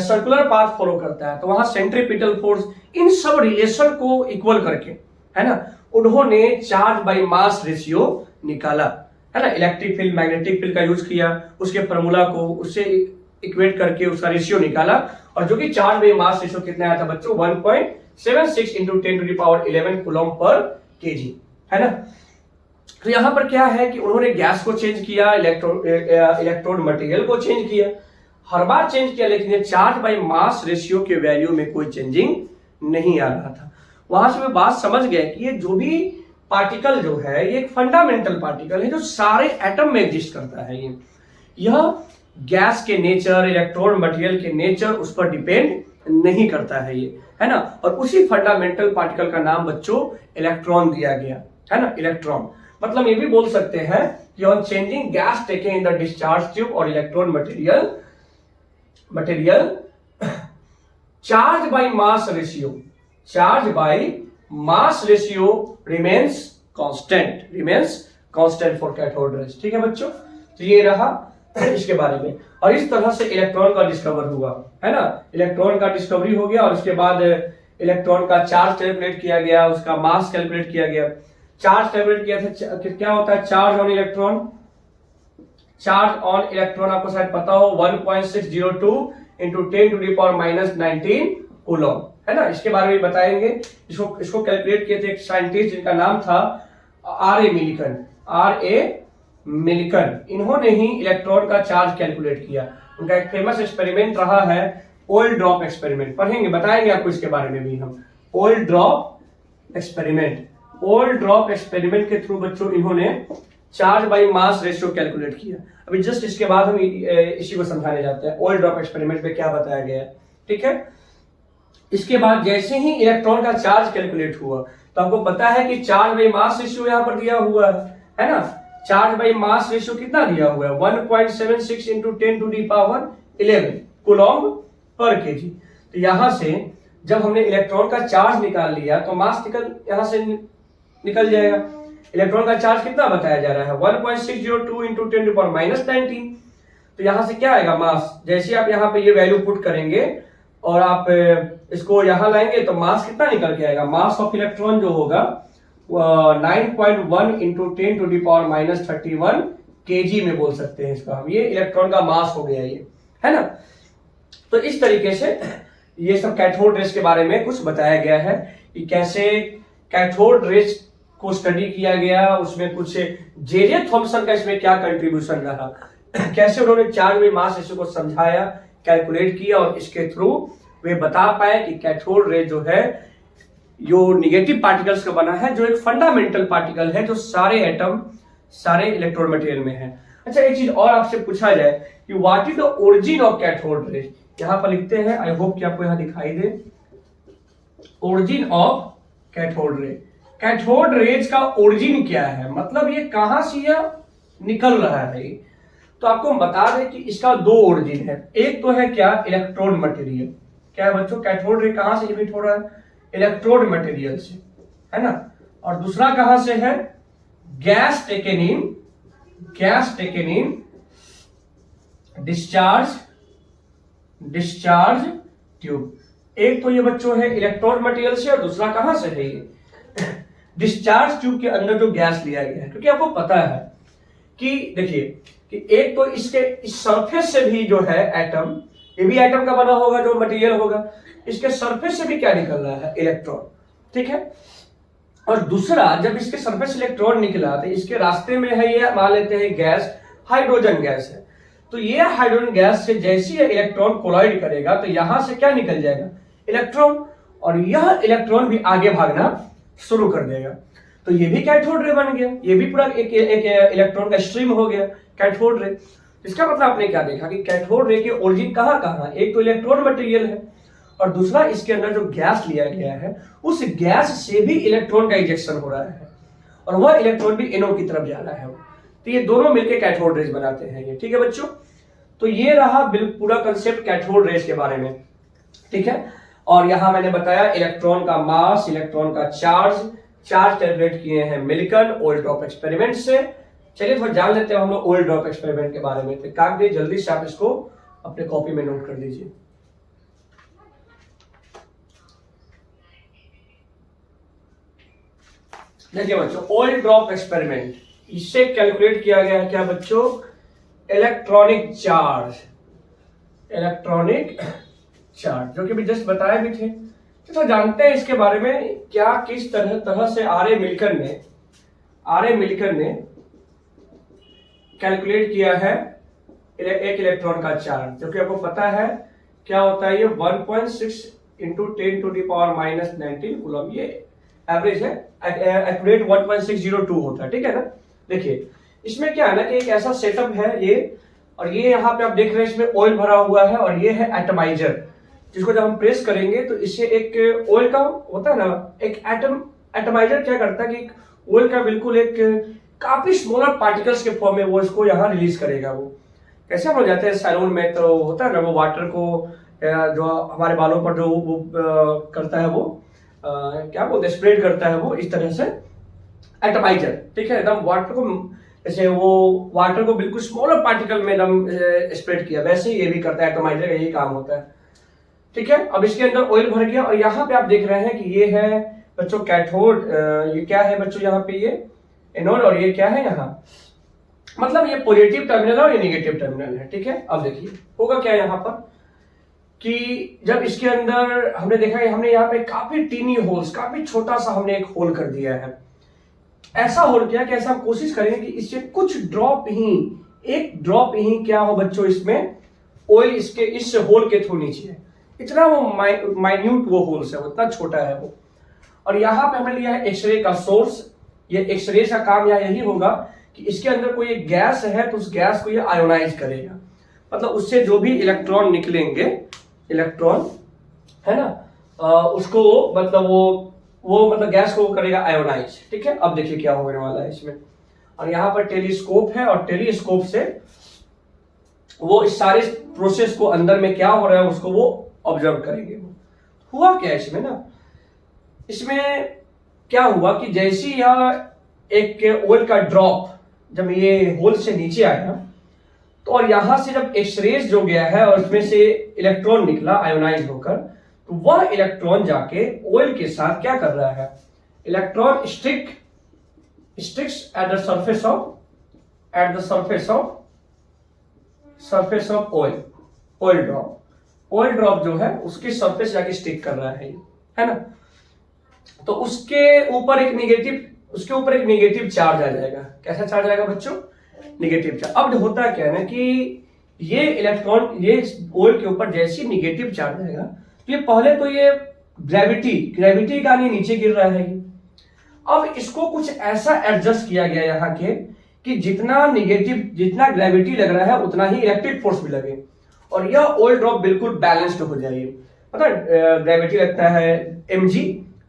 सर्कुलर पाथ फॉलो करता है, तो वहां सेंट्रीपिटल फोर्स, इन सब रिलेशन को इक्वल करके, है ना, उन्होंने चार्ज बाई मास रेशियो निकाला, है ना। इलेक्ट्रिक फील्ड, मैग्नेटिक फील्ड का यूज किया, उसके फॉर्मूला को उससे इक्वेट करके उसका रेशियो निकाला, और जो कि चार्ज बाई मास रेशियो कितना आया था बच्चों, 1.76 into 10 to the power 11 coulomb पर केजी, है ना। तो यहां पर क्या है कि उन्होंने गैस को चेंज किया, इलेक्ट्रोड मटेरियल को चेंज किया, हर बार चेंज किया, लेकिन ये चार्ज बाई मास रेशियो के वैल्यू में कोई चेंजिंग नहीं आ रहा था। वहां से मैं बात समझ गया कि ये जो भी पार्टिकल जो है, ये एक फंडामेंटल पार्टिकल है जो सारे एटम में एग्जिस्ट करता है। यह गैस के नेचर, इलेक्ट्रोड मटेरियल के नेचर उस पर डिपेंड नहीं करता है ये, है ना। और उसी फंडामेंटल पार्टिकल का नाम बच्चों इलेक्ट्रॉन दिया गया, है ना, इलेक्ट्रॉन। मतलब ये भी बोल सकते हैं कि on changing gas taken in the discharge tube और electron material charge by mass ratio remains constant for cathode rays. ठीक है बच्चों, तो ये रहा इसके बारे में। और इस तरह से इलेक्ट्रॉन का डिस्कवर हुआ, है ना। इलेक्ट्रॉन का डिस्कवरी हो गया, और उसके बाद इलेक्ट्रॉन का चार्ज कैलकुलेट किया गया, उसका मास कैलकुलेट किया गया। चार्ज कैलकुलेट किया था, क्या होता है charge on electron, charge on electron आपको शायद पता हो 1.602 into 10 to the power -19 coulomb, है ना। इसके बारे में बताएंगे। इसको कैलकुलेट किए थे एक साइंटिस्ट जिनका नाम था R.A. मिलिकन। इन्होंने ही इलेक्ट्रॉन का चार्ज कैलकुलेट किया। उनका एक फेमस एक्सपेरिमेंट रहा है ओइल ड्रॉप एक्सपेरिमेंट। पढ़ेंगे, बताएंगे आपको इसके बारे में भी हम। ओइल ड्रॉप एक्सपेरिमेंट के थ्रू बच्चों इन्होंने charge by mass ratio calculate किया। अभी जस्ट इसके बाद हम इसी को समझाने जाते हैं, ओइल ड्रॉप एक्सपेरिमेंट में क्या बताया गया है। ठीक है, इसके बाद जैसे ही इलेक्ट्रॉन का चार्ज कैलकुलेट हुआ, तो आपको पता है कि चार्ज बाई मास रेशियो यहां पर दिया हुआ है ना। चार्ज बाई मास रेशियो कितना दिया हुआ है, 1.76 into 10 to the power 11 coulomb पर केजी। तो यहां से जब हमने इलेक्ट्रॉन का चार्ज निकाल लिया तो मास यहां से निकल जाएगा। इलेक्ट्रॉन का चार्ज कितना बताया जा रहा है, 1.602 इंटू 10 टू पावर -19। तो यहां से क्या आएगा मास, जैसे आप यहां पे ये वैल्यू पुट करेंगे और आप इसको यहाँ लाएंगे तो मास कितना निकल के आएगा, मास ऑफ इलेक्ट्रॉन जो होगा 9.1 इंटू 10⁻31 kg में बोल सकते हैं इसका हम, ये इलेक्ट्रॉन का मास हो गया ये, है ना। तो इस तरीके से ये सब कैथोड रेज के बारे में कुछ बताया गया है कि कैसे कैथोड रेज को स्टडी किया गया, उसमें कुछ जे थॉमसन का इसमें क्या कंट्रीब्यूशन रहा, कैसे उन्होंने चार्ज में मास रेशियो को समझाया, कैलकुलेट किया और इसके थ्रू वे बता पाए कि कैथोड रे जो है जो निगेटिव पार्टिकल्स का बना है, जो एक फंडामेंटल पार्टिकल है जो सारे एटम सारे इलेक्ट्रॉन मटेरियल में है। अच्छा एक चीज और आपसे पूछा जाए कि what is the origin of cathode रे, यहां पर लिखते हैं, आई होप कि आपको यहां दिखाई दे, origin of cathode ray. Cathode rays का ओरिजिन क्या है, मतलब ये कहां से यह निकल रहा है। तो आपको हम बता दें कि इसका दो ओरिजिन है, एक तो है क्या, इलेक्ट्रोड मटेरियल। क्या है बच्चों, कैथोड रे कहां से इमिट हो रहा है, इलेक्ट्रोड मटेरियल से, है ना। और दूसरा कहां से है, gas taken in discharge tube. एक तो ये बच्चों है इलेक्ट्रोड मटेरियल से और दूसरा कहां से है, ये डिस्चार्ज ट्यूब के अंदर जो गैस लिया गया है। क्योंकि आपको पता है कि देखिए कि एक तो इसके इस सरफेस से भी जो है एटम, ये भी एटम का बना होगा जो मटेरियल होगा, इसके सरफेस से भी क्या निकल रहा है, इलेक्ट्रॉन, ठीक है। और दूसरा जब इसके सरफेस इलेक्ट्रॉन निकला तो इसके रास्ते में है, ये मान लेते हैं गैस, हाइड्रोजन गैस है। तो ये हाइड्रोजन गैस से जैसे ही इलेक्ट्रॉन कोलाइड करेगा तो यहां से क्या निकल जाएगा, इलेक्ट्रॉन, और यह इलेक्ट्रॉन भी आगे भागना शुरू कर देगा। तो ये भी कैथोड रे बन गया, ये भी पूरा एक इलेक्ट्रॉन का स्ट्रीम हो गया कैथोड रे। इसका मतलब आपने क्या देखा कि कैथोड रे के ओरिजिन कहां कहां, एक तो इलेक्ट्रॉन मटेरियल है और दूसरा इसके अंदर जो गैस लिया गया है उस गैस से भी इलेक्ट्रॉन का इजेक्शन हो रहा है और वह इलेक्ट्रॉन भी एनोड की तरफ जा रहा है। तो ये दोनों मिलकर कैथोड रेज बनाते हैं ये, ठीक है बच्चों। तो ये रहा पूरा कंसेप्ट कैथोड रेज के बारे में, ठीक है। और यहां मैंने बताया इलेक्ट्रॉन का मास, इलेक्ट्रॉन का चार्ज कैलकुलेट किए हैं मिल्कन ओयल ड्रॉप एक्सपेरिमेंट से। चलिए थोड़ा जान लेते हैं हम लोग ओयल ड्रॉप एक्सपेरिमेंट के बारे में। तो कागज जल्दी से आप इसको अपने कॉपी में नोट कर लीजिए। देखिए बच्चों, ऑयल ड्रॉप एक्सपेरिमेंट, इससे कैलकुलेट किया गया है क्या बच्चों, इलेक्ट्रॉनिक चार्ज जो कि भी जस्ट बताए भी थे। तो जानते हैं इसके बारे में क्या, किस तरह से आर ए मिल्कन ने कैलकुलेट किया है एक इलेक्ट्रॉन का चार्ज, जो कि आपको पता है क्या होता है, ये 1.6 इंटू 10⁻⁻19 कूलम, ये एवरेज है, एक्यूरेट 1.602 होता है, ठीक है ना। देखिए इसमें क्या है ना कि एक ऐसा सेटअप है ये, और ये यहाँ पे आप देख रहे हैं इसमें ऑयल भरा हुआ है और ये है एटमाइजर, जिसको जब हम प्रेस करेंगे तो इससे एक ऑयल का होता है ना एक एटमाइजर क्या करता है कि ऑयल का बिल्कुल एक काफी स्मॉलर पार्टिकल्स के फॉर्म में वो इसको यहाँ रिलीज करेगा। वो कैसे हम लोग जाते हैं सैलून में तो होता है ना, वो वाटर को जो हमारे बालों पर जो वो करता है, वो क्या बोलते हैं, स्प्रेड करता है वो, इस तरह से एटमाइजर, ठीक है। एकदम वाटर को जैसे वो वाटर को बिल्कुल स्मॉलर पार्टिकल में एकदम स्प्रेड किया, वैसे ही ये भी करता है, एटमाइजर का यही काम होता है, ठीक है। अब इसके अंदर ऑयल भर गया और यहाँ पे आप देख रहे हैं कि ये है बच्चों कैथोड, ये क्या है बच्चों, यहाँ पे ये एनोड और ये क्या है यहाँ, मतलब ये पॉजिटिव टर्मिनल है और ये नेगेटिव टर्मिनल है, ठीक है। अब देखिए होगा क्या यहाँ पर कि जब इसके अंदर हमने देखा कि हमने यहाँ पे काफी टीनी होल्स, काफी छोटा सा हमने एक होल कर दिया है। ऐसा होल किया कि ऐसा हम कोशिश करेंगे कि इससे कुछ ड्रॉप ही, एक ड्रॉप ही क्या हो बच्चों इसमें ऑयल इसके इस होल के थ्रू नीचे है, इतना वो माइन्यूट वो होल्स है, इतना छोटा है वो। और यहाँ पे हमने लिया है एक्सरे का सोर्स। ये एक्सरे का काम यहाँ यही होगा कि इसके अंदर कोई एक गैस है तो उस गैस को ये आयोनाइज करेगा, मतलब उससे जो भी इलेक्ट्रॉन निकलेंगे, इलेक्ट्रॉन है ना, उसको मतलब वो मतलब गैस को करेगा आयोनाइज, ठीक है। अब देखिए क्या होने वाला है इसमें, और यहाँ पर टेलीस्कोप है और टेलीस्कोप से वो इस सारे प्रोसेस को अंदर में क्या हो रहा है उसको वो ऑब्जर्व करेंगे। हुआ क्या इसमें ना, इसमें क्या हुआ कि जैसे यह एक ऑयल का ड्रॉप जब ये होल से नीचे आया तो और यहां से जब एक्सरेज जो गया है और उसमें से इलेक्ट्रॉन निकला आयोनाइज होकर, तो वह इलेक्ट्रॉन जाके ऑयल के साथ क्या कर रहा है, electron sticks at the surface of oil drop जो है उसके सरफेस जाके स्टिक कर रहा है ना। तो उसके ऊपर एक नेगेटिव चार्ज आ जाएगा। कैसा चार्ज आएगा बच्चों, नेगेटिव चार्ज। अब होता क्या है ना कि ये इलेक्ट्रॉन ये ऑयल के ऊपर जैसे नेगेटिव चार्ज आएगा तो ये पहले तो ये ग्रेविटी का नहीं नीचे गिर रहा है। अब इसको कुछ ऐसा एडजस्ट किया गया यहाँ के कि जितना ग्रेविटी लग रहा है उतना ही इलेक्ट्रिक फोर्स भी लगे और यह ऑयल ड्रॉप बिल्कुल बैलेंस्ड हो जाए। पता है ग्रेविटी लगता है mg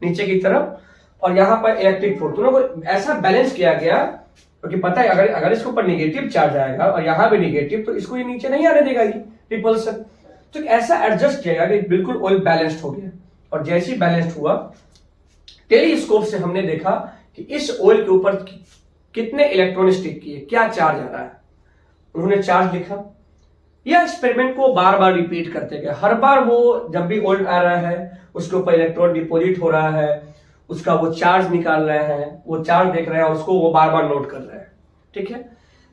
नीचे की तरफ और यहाँ पर इलेक्ट्रिक फोर्स, दोनों को ऐसा बैलेंस किया गया क्योंकि पता है अगर इसके ऊपर नेगेटिव चार्ज आएगा और यहाँ भी नेगेटिव तो इसको ये नीचे नहीं आने देगा ये रिपल्सन। तो ऐसा एडजस्ट किया गया कि बिल्कुल ऑयल बैलेंस्ड हो गया। और जैसे ही बैलेंस्ड हुआ टेलीस्कोप से हमने देखा कि इस ऑयल के ऊपर कितने इलेक्ट्रॉन स्टिक किए, क्या चार्ज आ रहा है। उन्होंने चार्ज लिखा। यह एक्सपेरिमेंट को बार बार रिपीट करते गए। हर बार वो जब भी ऑयल आ रहा है उसके ऊपर इलेक्ट्रॉन डिपॉजिट हो रहा है, उसका वो चार्ज निकाल रहे हैं, वो चार्ज देख रहे हैं और उसको वो बार बार नोट कर रहे हैं। ठीक है,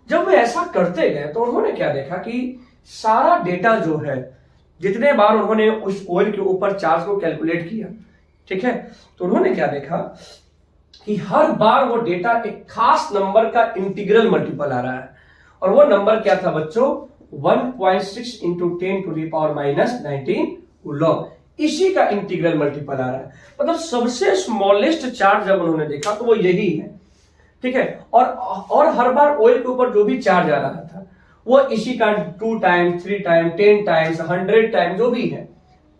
जब वे ऐसा करते गए तो उन्होंने क्या देखा कि सारा डेटा जो है जितने बार उन्होंने उस ऑयल के ऊपर चार्ज को कैलकुलेट किया, ठीक है, तो उन्होंने क्या देखा कि हर बार वो डेटा एक खास नंबर का इंटीग्रल मल्टीपल आ रहा है। और वो नंबर क्या था बच्चों, 1.6 into 10 to the power -19 coulomb. इसी का इंटीग्रल मल्टीपल आ रहा है। मतलब सबसे स्मॉलेस्ट चार्ज जब उन्होंने देखा तो वो यही है। ठीक है, और हर बार ऑयल के ऊपर जो भी चार्ज आ रहा था वो इसी का 2 टाइम्स 3 टाइम्स 10 टाइम्स 100 टाइम्स जो भी है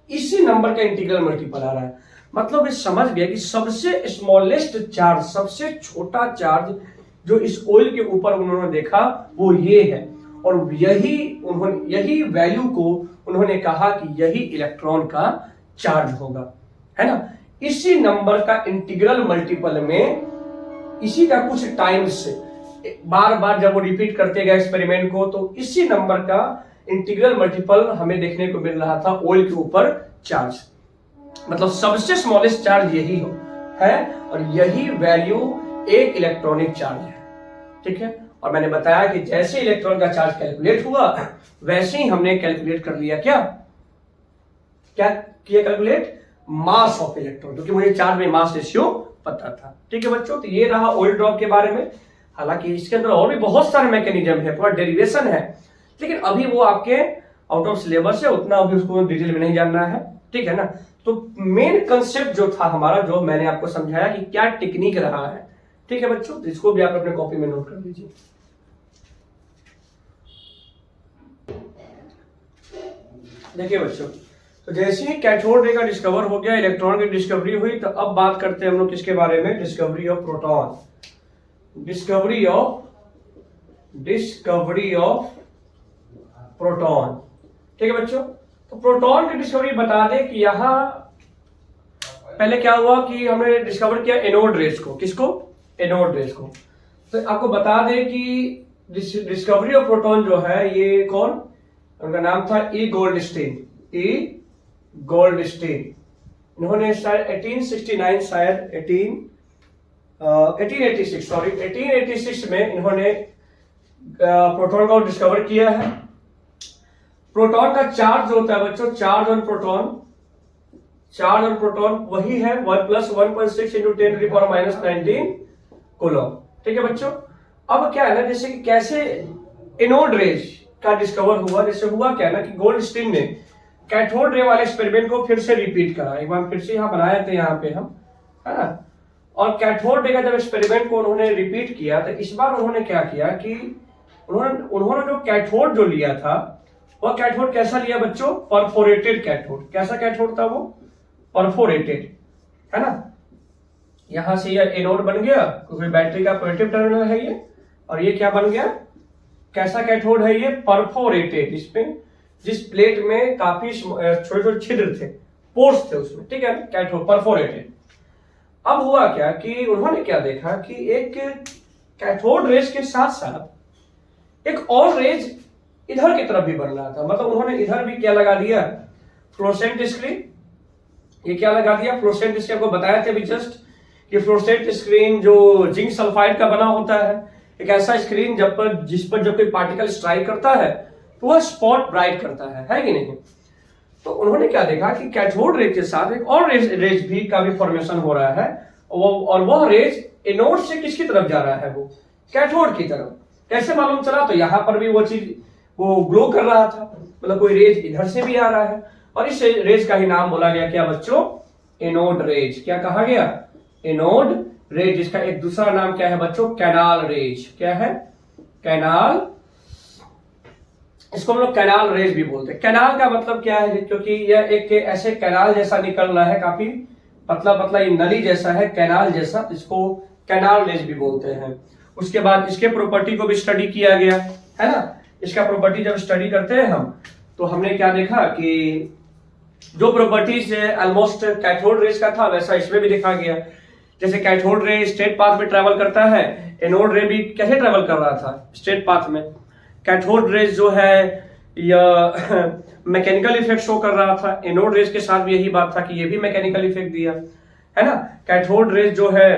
इसी नंबर का इंटीग्रल मल्टीपल आ रहा है। मतलब ये समझ गया कि सबसे स्मॉलेस्ट चार्ज, सबसे छोटा चार्ज जो इस ऑयल के ऊपर उन्होंने देखा वो ये है। और यही वैल्यू को उन्होंने कहा कि यही इलेक्ट्रॉन का चार्ज होगा, है ना। इसी नंबर का इंटीग्रल मल्टीपल में इसी का कुछ टाइम्स बार बार जब वो रिपीट करते गए एक्सपेरिमेंट को तो इसी नंबर का इंटीग्रल मल्टीपल हमें देखने को मिल रहा था ऑयल के ऊपर चार्ज। मतलब सबसे स्मॉलेस्ट चार्ज यही है और यही वैल्यू एक इलेक्ट्रॉनिक चार्ज है। ठीक है, और मैंने बताया कि जैसे इलेक्ट्रॉन का चार्ज कैलकुलेट हुआ वैसे ही हमने कैलकुलेट कर लिया क्या किया कैलकुलेट मास ऑफ इलेक्ट्रॉन, क्योंकि मुझे चार्ज में मास रेशियो पता था। ठीक है बच्चों, तो ये रहा ऑयल ड्रॉप के बारे में। हालांकि इसके अंदर और भी बहुत सारे मैकेनिज्म है, पूरा डेरिवेशन है, लेकिन अभी वो आपके आउट ऑफ सिलेबस है, उतना अभी उसको डिटेल में नहीं जानना है। ठीक है ना, तो मेन कंसेप्ट जो था हमारा, जो मैंने आपको समझाया कि क्या टेक्निक रहा है। ठीक है बच्चों, तो इसको भी आप अपने कॉपी में नोट कर लीजिए। देखिए बच्चों, तो जैसे ही कैथोड रे का डिस्कवर हो गया, इलेक्ट्रॉन की डिस्कवरी हुई, तो अब बात करते हैं हम लोग किसके बारे में, discovery of proton. Discovery of proton. ठीक है बच्चों, तो प्रोटॉन की डिस्कवरी बता दें कि यहां पहले क्या हुआ कि हमने डिस्कवर किया एनोड रेस को। किसको, एनोड रेस को। तो आपको बता दें कि डिस्कवरी ऑफ प्रोटॉन जो है ये कौन, उनका नाम था ई गोल्डस्टीन। इन्होंने शायद 1886 में इन्होंने प्रोटॉन को डिस्कवर किया है। प्रोटॉन का चार्ज जो होता है बच्चों, चार्ज ऑन प्रोटॉन वही है 1 + 1.6 × 10⁻⁻19 कूलम। ठीक है बच्चों, अब क्या है ना, जैसे कि कैसे एनोड रेज का डिस्कवर हुआ। जैसे हुआ क्या ना कि गोल्डस्टीन ने कैथोड रे वाले एक्सपेरिमेंट को फिर से रिपीट करा। एक बार फिर से यहाँ बनाए थे यहाँ पे हम, है ना। और कैथोड रे का जब एक्सपेरिमेंट को उन्होंने रिपीट किया तो इस बार उन्होंने क्या किया कि उन्होंने जो कैथोड जो लिया था वह कैथोड कैसा लिया बच्चों, परफोरेटेड कैथोड। कैसा कैथोड था वो, परफोरेटेड, है ना। यहां से यह एनोड बन गया क्योंकि बैटरी का पॉजिटिव टर्मिनल है ये, और ये क्या बन गया, कैसा कैथोड है ये, परफोरेटेड। इसमें जिस प्लेट में काफी छोटे छोटे छिद्र थे, पोर्स थे उसमें, ठीक है, कैथोड परफोरेटेड। अब हुआ क्या कि उन्होंने क्या देखा कि एक कैथोड रेज के साथ साथ एक और रेज इधर की तरफ भी बन रहा था, मतलब उन्होंने इधर भी क्या लगा दिया, फ्लोरोसेंट स्क्रीन। ये क्या लगा दिया, फ्लोरोसेंट स्क्रीन। आपको बताया था अभी जस्ट कि फ्लोरोसेंट स्क्रीन जो जिंक सल्फाइड का बना होता है, एक ऐसा स्क्रीन जिस पर जब कोई पार्टिकल स्ट्राइक करता है तो वह स्पॉट ब्राइट करता है कि नहीं। तो उन्होंने क्या देखा कि कैथोड रे के साथ एक और रेज भी का भी फॉर्मेशन हो रहा है, और वह रेज एनोड से किसकी तरफ जा रहा है, वो कैथोड की तरफ। कैसे मालूम चला, तो यहां पर भी वो चीज वो ग्लो कर रहा था, मतलब कोई रेज इधर से भी आ रहा है, और इस रेज का ही नाम बोला गया क्या बच्चों, एनोड रेज। क्या कहा गया, एनोड रेज, जिसका एक दूसरा नाम क्या है बच्चों, कैनाल रेज। क्या है, कैनाल, इसको हम लोग कैनाल रेज भी बोलते हैं। कैनाल का मतलब क्या है, क्योंकि यह एक ऐसे कैनाल जैसा निकल रहा है, काफी पतला पतला, ये नली जैसा है, कैनाल जैसा, इसको कैनाल रेज भी बोलते हैं। उसके बाद इसके प्रॉपर्टी को भी स्टडी किया गया है ना। इसका प्रॉपर्टी जब स्टडी करते हैं हम, तो हमने क्या देखा कि जो प्रॉपर्टीज ऑलमोस्ट कैथोड रेज का था वैसा इसमें भी देखा गया। जैसे कैथोड रे स्ट्रेट पाथ में ट्रेवल करता है, एनोड रे भी कैसे ट्रेवल कर रहा था, स्ट्रेट पाथ में। कैथोड रेज जो है यह मैकेनिकल इफेक्ट शो कर रहा था, एनोड रेज के साथ भी यही बात था कि ये भी मैकेनिकल इफेक्ट दिया है ना। कैथोड रेज जो है,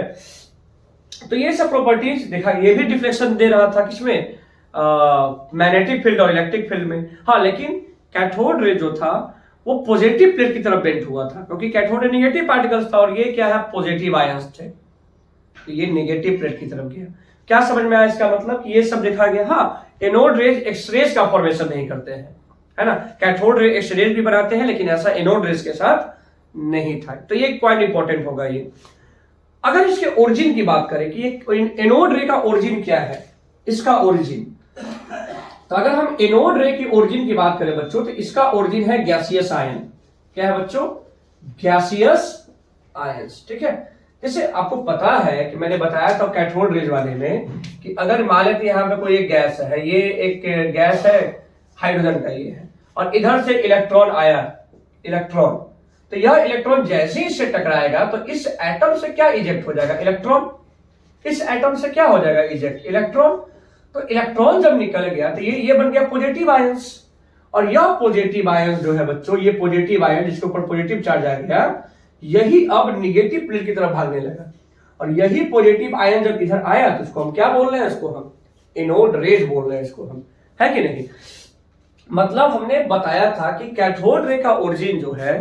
तो ये सब प्रॉपर्टीज देखा, ये भी डिफ्लेक्शन दे रहा था किसमें, मैग्नेटिक फील्ड और इलेक्ट्रिक फील्ड में। हाँ, लेकिन कैथोड रे जो था वो पॉजिटिव प्लेट की तरफ बेंट हुआ था, क्योंकि कैथोड रे नेगेटिव पार्टिकल्स था और ये क्या है, पॉजिटिव आयंस थे, तो ये नेगेटिव प्लेट की तरफ गया। क्या समझ में आया इसका मतलब कि ये सब देखा गया। हाँ, एनोड रेज एक्स रेज का फॉर्मेशन नहीं करते हैं, है ना। कैथोड रे एक्स रेज भी बनाते हैं, लेकिन ऐसा एनोड रेज के साथ नहीं था। तो ये पॉइंट इंपॉर्टेंट होगा ये। अगर इसके ओरिजिन की बात करें कि ये एनोड रे का ओरिजिन क्या है, इसका ओरिजिन, तो अगर हम एनोड रे की ओरिजिन की बात करें बच्चों, तो इसका ओरिजिन है गैसियस आयन। क्या है बच्चों, गैसियस आयंस। ठीक है, जैसे आपको पता है कि मैंने बताया था कैथोड रेज वाले में कि अगर मान लेते यहाँ पे कोई एक गैस है, ये एक गैस है हाइड्रोजन का ये है, और इधर से इलेक्ट्रॉन आया, इलेक्ट्रॉन, तो यह इलेक्ट्रॉन जैसे ही इससे टकराएगा तो इस एटम से क्या इजेक्ट हो जाएगा, इलेक्ट्रॉन। इस एटम से क्या हो जाएगा, इजेक्ट, इलेक्ट्रॉन। तो इलेक्ट्रॉन जब निकल गया तो ये बन गया पॉजिटिव आयंस, और यह पॉजिटिव आयंस जो है बच्चों, ये पॉजिटिव आयन जिसके ऊपर पॉजिटिव चार्ज आ गया, यही अब निगेटिव प्लेट की तरफ भागने लगा, और यही पॉजिटिव आयन जब इधर आया तो इसको हम क्या बोल रहे हैं, इसको हम एनोड रेज बोल रहे हैं, इसको हम, है कि नहीं। मतलब हमने बताया था कि कैथोड रे का ओरिजिन जो है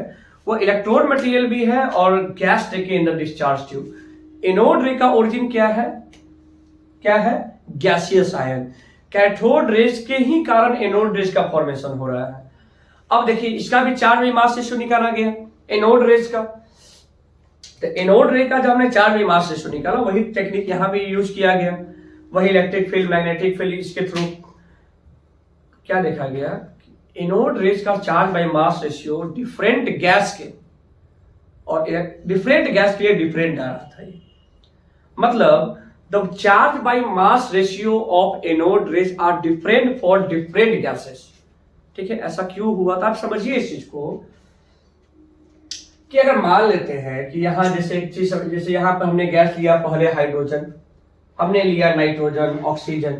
वो इलेक्ट्रोड मटेरियल भी है और गैस रे के अंदर डिस्चार्ज ट्यूब। एनोड रे का ओरिजिन क्या है, क्या है, गैसियस आयन। कैथोड रेज के ही कारण एनोड रेज का फॉर्मेशन हो रहा है। अब देखिए इसका भी चार्ज में मास रेशियो निकाला गया, एनोड रेज का। तो एनोड रे का जब हमने चार्ज में मास रेशियो निकाला, वही टेक्निक यहां भी यूज किया गया, वही इलेक्ट्रिक फील्ड, मैग्नेटिक फील्ड, इसके थ्रू क्या देखा गया, एनोड रेज का charge by mass ratio different gas के, और डिफरेंट गैस के लिए डिफरेंट आ रहा था ये। मतलब the charge by mass ratio of anode rays are different for different gases। ठीक है, ऐसा क्यों हुआ था आप समझिए इस चीज को, कि अगर मान लेते हैं कि यहां जैसे एक चीज, जैसे यहां पर हमने गैस लिया, पहले हाइड्रोजन, हमने लिया नाइट्रोजन, ऑक्सीजन,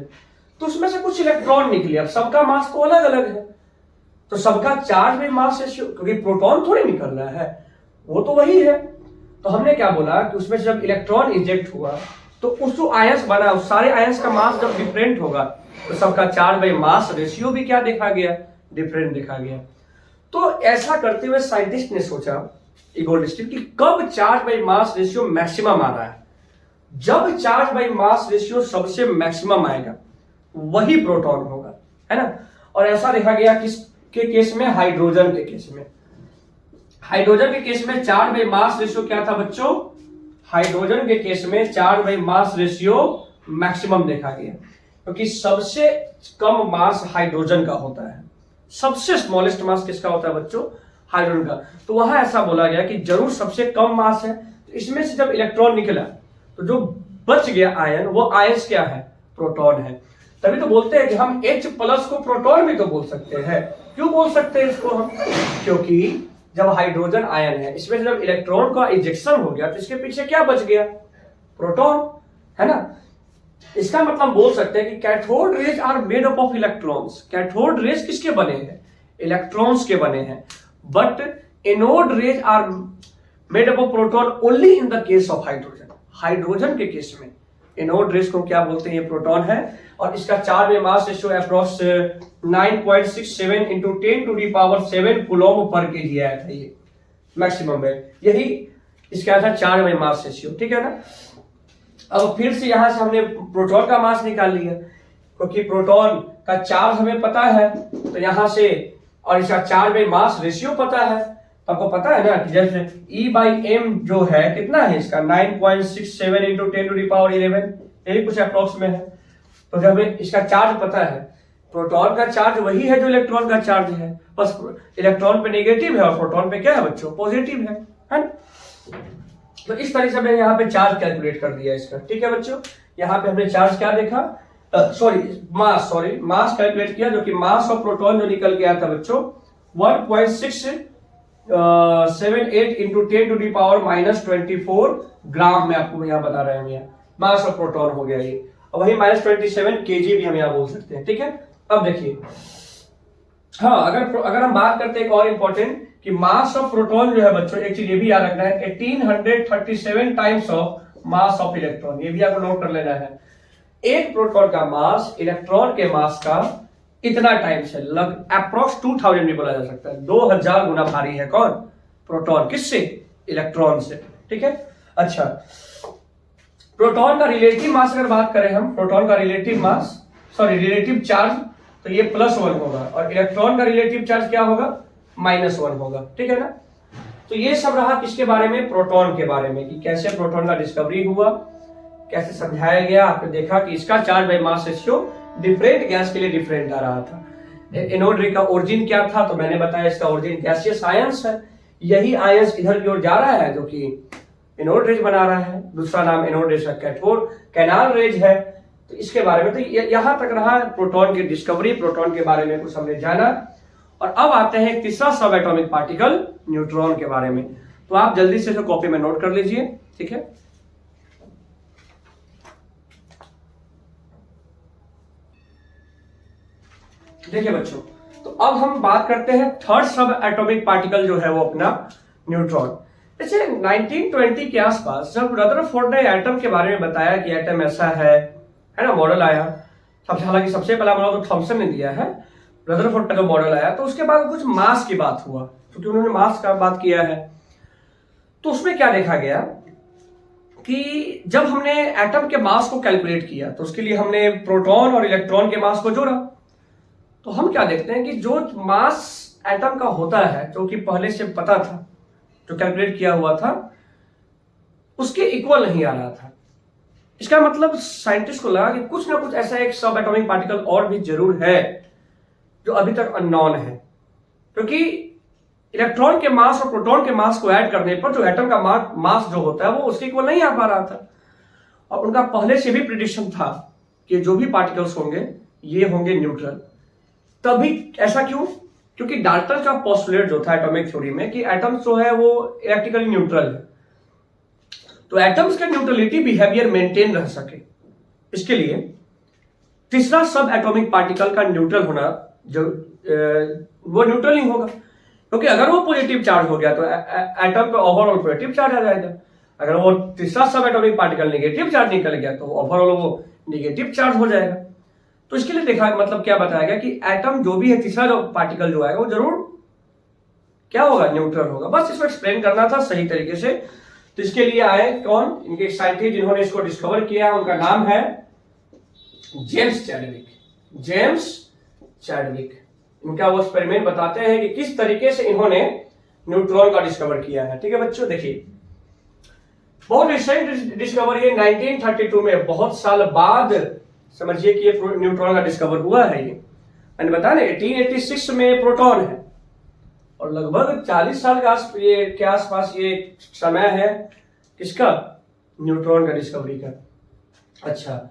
तो उसमें से कुछ इलेक्ट्रॉन निकले। अब सबका मास तो अलग अलग है, तो सबका चार्ज में मास रेशियो, क्योंकि प्रोटॉन थोड़ी निकल रहा है, वो तो वही है। तो हमने क्या बोला कि उसमें से जब इलेक्ट्रॉन इंजेक्ट हुआ तो उस जो आयंस बना, उस सारे आयंस का मास जब डिफरेंट होगा तो सबका चार्ज बाय मास रेशियो भी क्या देखा गया, डिफरेंट देखा गया। तो ऐसा करते हुए साइंटिस्ट ने सोचा, इगोलिस्टिक, कि कब charge by mass ratio maximum आ रहा है। जब चार्ज बाय मास रेशियो सबसे मैक्सिमम आएगा वही प्रोटॉन होगा, है ना। और ऐसा देखा गया किसके केस में, हाइड्रोजन के केस में। हाइड्रोजन के केस में चार्ज बाय मास रेशियो क्या था बच्चों, हाइड्रोजन के केस में charge by mass ratio maximum देखा गया, क्योंकि सबसे कम मास हाइड्रोजन का होता है। सबसे स्मॉलेस्ट मास किसका होता है बच्चों, हाइड्रोजन का। तो वहां ऐसा बोला गया कि जरूर सबसे कम मास है, तो इसमें से जब इलेक्ट्रॉन निकला तो जो बच गया आयन, वो आयंस क्या है, प्रोटॉन है। तभी तो बोलते हैं कि हम H प्लस को प्रोटॉन भी तो बोल सकते हैं। क्यों बोल सकते हैं इसको हम, क्योंकि जब हाइड्रोजन आयन है, इसमें जब इलेक्ट्रॉन का इजेक्शन हो गया तो इसके पीछे क्या बच गया, प्रोटॉन, है ना। इसका मतलब बोल सकते हैं कि cathode rays are made up of electrons. Cathode rays किसके बने हैं? इलेक्ट्रॉन्स के बने हैं। But anode rays are made up of proton only in the case of hydrogen. Hydrogen के केस में एनोड रेज को क्या बोलते हैं? ये प्रोटॉन है और इसका चार्ज में mass ratio approx 9.67 into 10⁻7 coulomb per KG आया था। ये मैक्सिमम है, यही इसका था चार्ज में मास रेशियो, ठीक है ना। अब फिर से यहां से हमने प्रोटॉन का मास निकाल लिया, क्योंकि प्रोटॉन का चार्ज हमें पता है, तो यहां से और इसका चार्ज में मास रेशियो पता है। आपको पता है ना कि जैसे E/m जो है कितना है इसका 9.67 इंटू 10⁻11, यही कुछ अप्रोक्स में है। तो जब हमें इसका चार्ज पता है, प्रोटॉन का चार्ज वही है जो इलेक्ट्रॉन का चार्ज है, बस इलेक्ट्रॉन पे नेगेटिव है और प्रोटॉन पे क्या है बच्चों? पॉजिटिव है ना। तो इस तरह से हमने यहाँ पे चार्ज कैलकुलेट कर दिया इसका, ठीक है बच्चों। यहाँ पे हमने चार्ज क्या देखा, मास कैलकुलेट किया, जो कि मास ऑफ प्रोटॉन जो निकल के आया था बच्चों 1.678 इंटू 10⁻⁻24 ग्राम में। आपको यहाँ बता रहे हैं मास ऑफ प्रोटॉन हो गया ये, और वही -27 kg भी हम यहाँ बोल सकते हैं, ठीक है। अब देखिए, हाँ, अगर हम बात करते हैं एक और इंपॉर्टेंट कि मास ऑफ प्रोटॉन जो है बच्चों, एक चीज ये भी याद रखना है, 1837 times of mass of electron. ये भी आपको नोट कर लेना है। एक प्रोटॉन का मास इलेक्ट्रॉन के मास का इतना टाइम्स है, अप्रोक्स 2000 भी बोला जा सकता है। 2000 गुना भारी है कौन? प्रोटॉन। किससे? इलेक्ट्रॉन से, ठीक है। अच्छा, प्रोटॉन का रिलेटिव मास अगर बात करें हम, प्रोटॉन का रिलेटिव चार्ज, तो ये +1 होगा, और इलेक्ट्रॉन का रिलेटिव चार्ज क्या होगा? -1 होगा, ठीक है ना। तो ये सब रहा किसके बारे में? प्रोटॉन के बारे में, कि कैसे प्रोटॉन का डिस्कवरी हुआ, कैसे समझाया गया। आपने देखा कि इसका charge by mass ratio different gas के लिए डिफरेंट आ रहा था। एनोड रे का ओरिजिन क्या था? तो मैंने बताया इसका ओरिजिन गैसियस आयंस है। यही आयंस इधर की ओर जा रहा है, जो कि एनोड रेज बना रहा है। दूसरा नाम एनोड रेज का कैनाल रेज है। तो इसके बारे में तो यहां तक रहा प्रोटॉन की डिस्कवरी, प्रोटॉन के बारे में कुछ हमने जाना। और अब आते हैं तीसरा सब एटॉमिक पार्टिकल, न्यूट्रॉन के बारे में। तो आप जल्दी से कॉपी में नोट कर लीजिए, ठीक है। देखिए बच्चों, तो अब हम बात करते हैं थर्ड सब एटॉमिक पार्टिकल जो है वो अपना न्यूट्रॉन। जैसे 1920 के आसपास जब रदरफोर्ड ने एटम के बारे में बताया कि एटम ऐसा है ना, मॉडल आया। हालांकि सबसे पहला मॉडल तो थॉमसन ने दिया है, रदरफोर्ड का जो मॉडल आया, तो उसके बाद कुछ मास की बात हुआ, क्योंकि उन्होंने मास का बात किया है। तो उसमें क्या देखा गया कि जब हमने एटम के मास को कैलकुलेट किया, तो उसके लिए हमने प्रोटॉन और इलेक्ट्रॉन के मास को जोड़ा। तो हम क्या देखते हैं कि जो मास एटम का होता है, जो कि पहले से पता था, जो कैलकुलेट किया हुआ था, उसके इक्वल नहीं आ रहा था। इसका मतलब साइंटिस्ट को लगा कि कुछ ना कुछ ऐसा एक सब एटॉमिक पार्टिकल और भी जरूर है जो अभी तक अननोन है, क्योंकि इलेक्ट्रॉन के मास और प्रोटॉन के मास को ऐड करने पर जो एटम का मास जो होता है वो उसके इक्वल नहीं आ पा रहा था। और उनका पहले से भी प्रिडिक्शन था कि जो भी पार्टिकल्स होंगे ये होंगे न्यूट्रल। तभी ऐसा क्यों? क्योंकि डाल्टन का पोस्टुलेट जो था एटॉमिक थ्योरी में कि एटम्स जो है वो इलेक्ट्रिकली न्यूट्रल है, तो एटम्स का न्यूट्रलिटी बिहेवियर मेंटेन रह सके, इसके लिए तीसरा सब एटॉमिक पार्टिकल का न्यूट्रल होना जो वो न्यूट्रल नहीं होगा, क्योंकि अगर वो पॉजिटिव चार्ज हो गया तो एटम पे ओवरऑल पॉजिटिव चार्ज आ जाएगा। अगर वो तीसरा सब एटॉमिक पार्टिकल नेगेटिव चार्ज निकल गया तो ओवरऑल वो नेगेटिव चार्ज हो जाएगा। तो इसके लिए देखा, मतलब क्या बताया गया कि एटम जो भी है, तीसरा जो पार्टिकल जो आएगा वो जरूर क्या होगा? न्यूट्रल होगा। बस इसको एक्सप्लेन करना था सही तरीके से। तो इसके लिए आए कौन? इनके साइंटिस्ट जिन्होंने इसको डिस्कवर किया, उनका नाम है जेम्स चैडविक। इनका वो एक्सपेरिमेंट बताते हैं कि किस तरीके से इन्होंने न्यूट्रॉन का डिस्कवर किया है, ठीक है बच्चों। देखिए, बहुत रिसेंट डिस्कवरी है, 1932 में, बहुत साल बाद समझिए कि ये न्यूट्रॉन का डिस्कवर हुआ है। ये मैंने बताया ना 1886 में प्रोटॉन है, और लगभग 40 साल के आसपास ये समय है किसका? न्यूट्रॉन का डिस्कवरी का। अच्छा,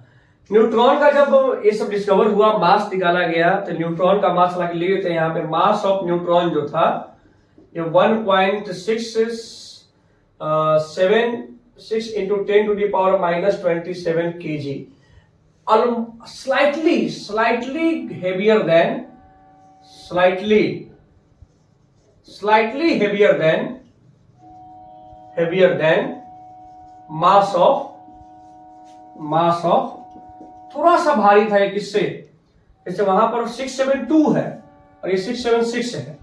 न्यूट्रॉन का जब ये सब डिस्कवर हुआ, मास निकाला गया, तो न्यूट्रॉन का मास लगा लिए थे यहाँ पे। मास ऑफ न्यूट्रॉन जो था ये 1.676 into 10⁻⁻27 kg slightly heavier than mass of थोड़ा सा भारी था ये किससे, जैसे वहां पर 672 है और ये 676 है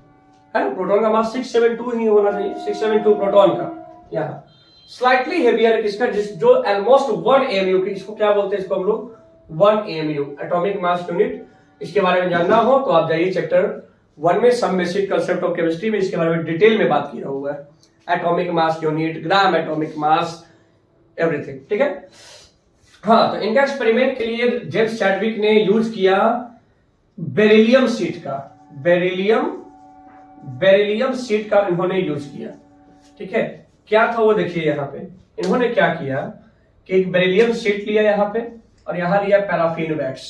ना। प्रोटॉन का मास 672 ही होना चाहिए, 672 प्रोटॉन का। यहाँ स्लाइटली हेवियर किसका, जो ऑलमोस्ट 1 AMU की, इसको क्या बोलते हैं, इसको हम लोग 1 AMU एटॉमिक मास यूनिट। इसके बारे में जानना हो तो आप जाइए चैप्टर 1 में, some basic concept of chemistry में इसके बारे में डिटेल में बात किया हुआ है। Atomic mass unit, gram atomic mass, everything, ठीक है। हाँ, तो इनका एक्सपेरिमेंट के लिए जेम्स चैडविक ने यूज किया बेरिलियम सीट का, बेरिलियम सीट का इन्होंने यूज किया, ठीक है। क्या था वो देखिए, यहाँ पे इन्होंने क्या किया कि एक बेरिलियम सीट लिया यहाँ पे, और यहाँ लिया पैराफिन वैक्स।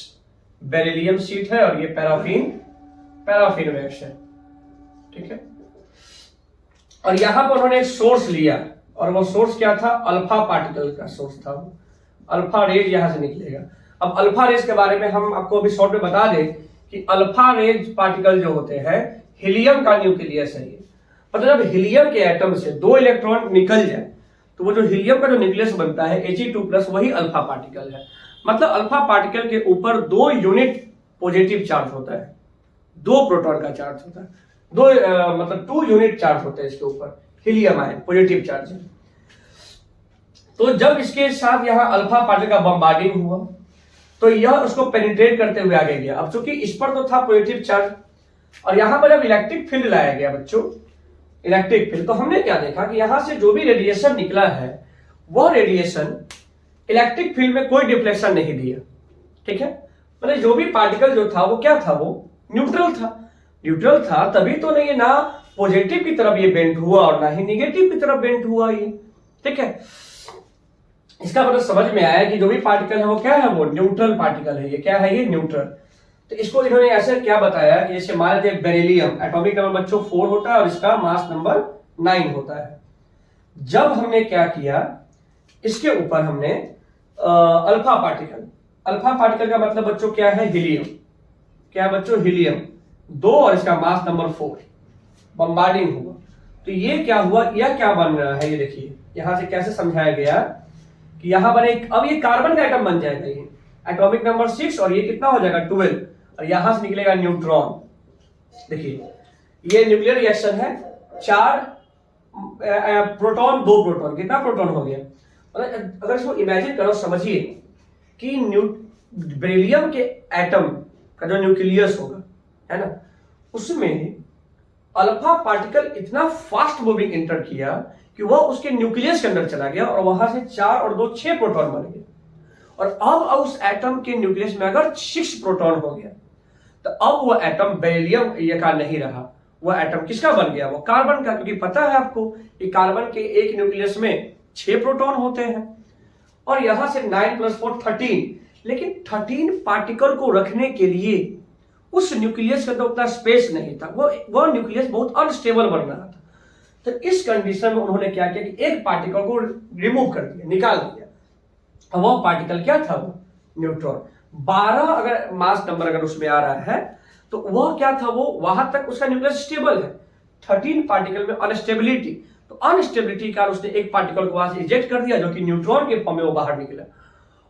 बेरिलियम सीट है और ये पैराफिन वैक्स है, ठीक है। और यहां पर उन्होंने एक सोर्स लिया, और वो सोर्स क्या था, अल्फा पार्टिकल का सोर्स था। अल्फा रेज यहां से निकलेगा। अब अल्फा रेज के बारे में हम आपको अभी शॉर्ट में बता दें कि अल्फा रेज पार्टिकल जो होते हैं हीलियम का न्यूक्लियस है ये। मतलब जब हीलियम के एटम से 2 इलेक्ट्रॉन निकल जाए तो वो जो हीलियम का जो न्यूक्लियस बनता है He2+ वही अल्फा पार्टिकल है। मतलब अल्फा पार्टिकल के ऊपर 2 यूनिट पॉजिटिव चार्ज होता है, 2 प्रोटॉन का चार्ज होता है, 2 यूनिट चार्ज होते हैं इसके ऊपर, हीलियम आयन पॉजिटिव चार्ज है। तो जब इसके साथ यहाँ अल्फा पार्टिकल का बम्बार्डिंग हुआ तो यह उसको पेनिट्रेट करते हुए आगे गया। अब चूंकि इस पर तो था पॉजिटिव चार्ज, और यहां पर जब इलेक्ट्रिक फील्ड लाया गया बच्चों, इलेक्ट्रिक फील्ड, तो हमने क्या देखा कि यहां से जो भी रेडिएशन निकला है वह रेडिएशन इलेक्ट्रिक फील्ड में कोई डिफ्लेक्शन नहीं दिया, ठीक है। मतलब जो भी पार्टिकल जो था वो क्या था, वो न्यूट्रल था, तभी तो नहीं ना पॉजिटिव की तरफ ये बेंड हुआ और ना ही निगेटिव की तरफ बेंड हुआ ये, ठीक है। इसका मतलब समझ में आया कि जो भी पार्टिकल है वो क्या है, वो न्यूट्रल पार्टिकल है। ये क्या है, ये न्यूट्रल। तो इसको इन्होंने ऐसे क्या बताया कि जैसे मान लीजिए बेरिलियम, एटॉमिक नंबर बच्चों 4 होता है और इसका मास नंबर 9 होता है। जब हमने क्या किया, इसके ऊपर हमने अल्फा पार्टिकल का मतलब बच्चों क्या है, हीलियम। क्या है बच्चों, हीलियम 2 और इसका मास नंबर 4 बम्बार्डिंग हुआ। तो ये क्या हुआ, यह क्या बन रहा है, ये देखिए यहां से कैसे समझाया गया कि यहां पर एक, अब ये कार्बन का एटम बन जाएगा, ये एटॉमिक नंबर 6 और ये कितना हो जाएगा 12, और यहां से निकलेगा न्यूट्रॉन। देखिए ये न्यूक्लियर रिएक्शन है, 4 प्रोटॉन 2 प्रोटॉन, कितना प्रोटॉन हो गया। अगर इसको इमेजिन करो, समझिए कि बेरिलियम के एटम का जो न्यूक्लियस होगा, है ना, उसमें अल्फा पार्टिकल इतना फास्ट मूविंग एंटर किया कि वह उसके न्यूक्लियस के अंदर चला गया और वहां से 4 और 2 6 प्रोटॉन बन गए। और अब उस एटम के न्यूक्लियस में अगर 6 प्रोटॉन हो गया तो अब वह एटम बेरिलियम ये का नहीं रहा, वह एटम किसका बन गया, वो कार्बन का। क्योंकि पता है आपको कि कार्बन के एक न्यूक्लियस में 6 प्रोटॉन होते हैं, और यहां से 9 + 4 13, लेकिन 13 पार्टिकल को रखने के लिए उस न्यूक्लियस के अंदर उतना स्पेस नहीं था, वो न्यूक्लियस बहुत अनस्टेबल बन रहा था। तो इस कंडीशन में उन्होंने क्या किया कि एक पार्टिकल को रिमूव कर दिया, निकाल दिया। अब वो पार्टिकल क्या था, वो न्यूट्रॉन। 12 अगर मास नंबर अगर उसमें आ रहा है तो वह क्या था, वो वहां तक उसका न्यूक्लियस स्टेबल है। 13 पार्टिकल में अनस्टेबिलिटी, तो अनस्टेबिलिटी का उसने एक पार्टिकल को वहां से इजेक्ट कर दिया, जो कि न्यूट्रॉन के फॉर्म में वो बाहर निकला।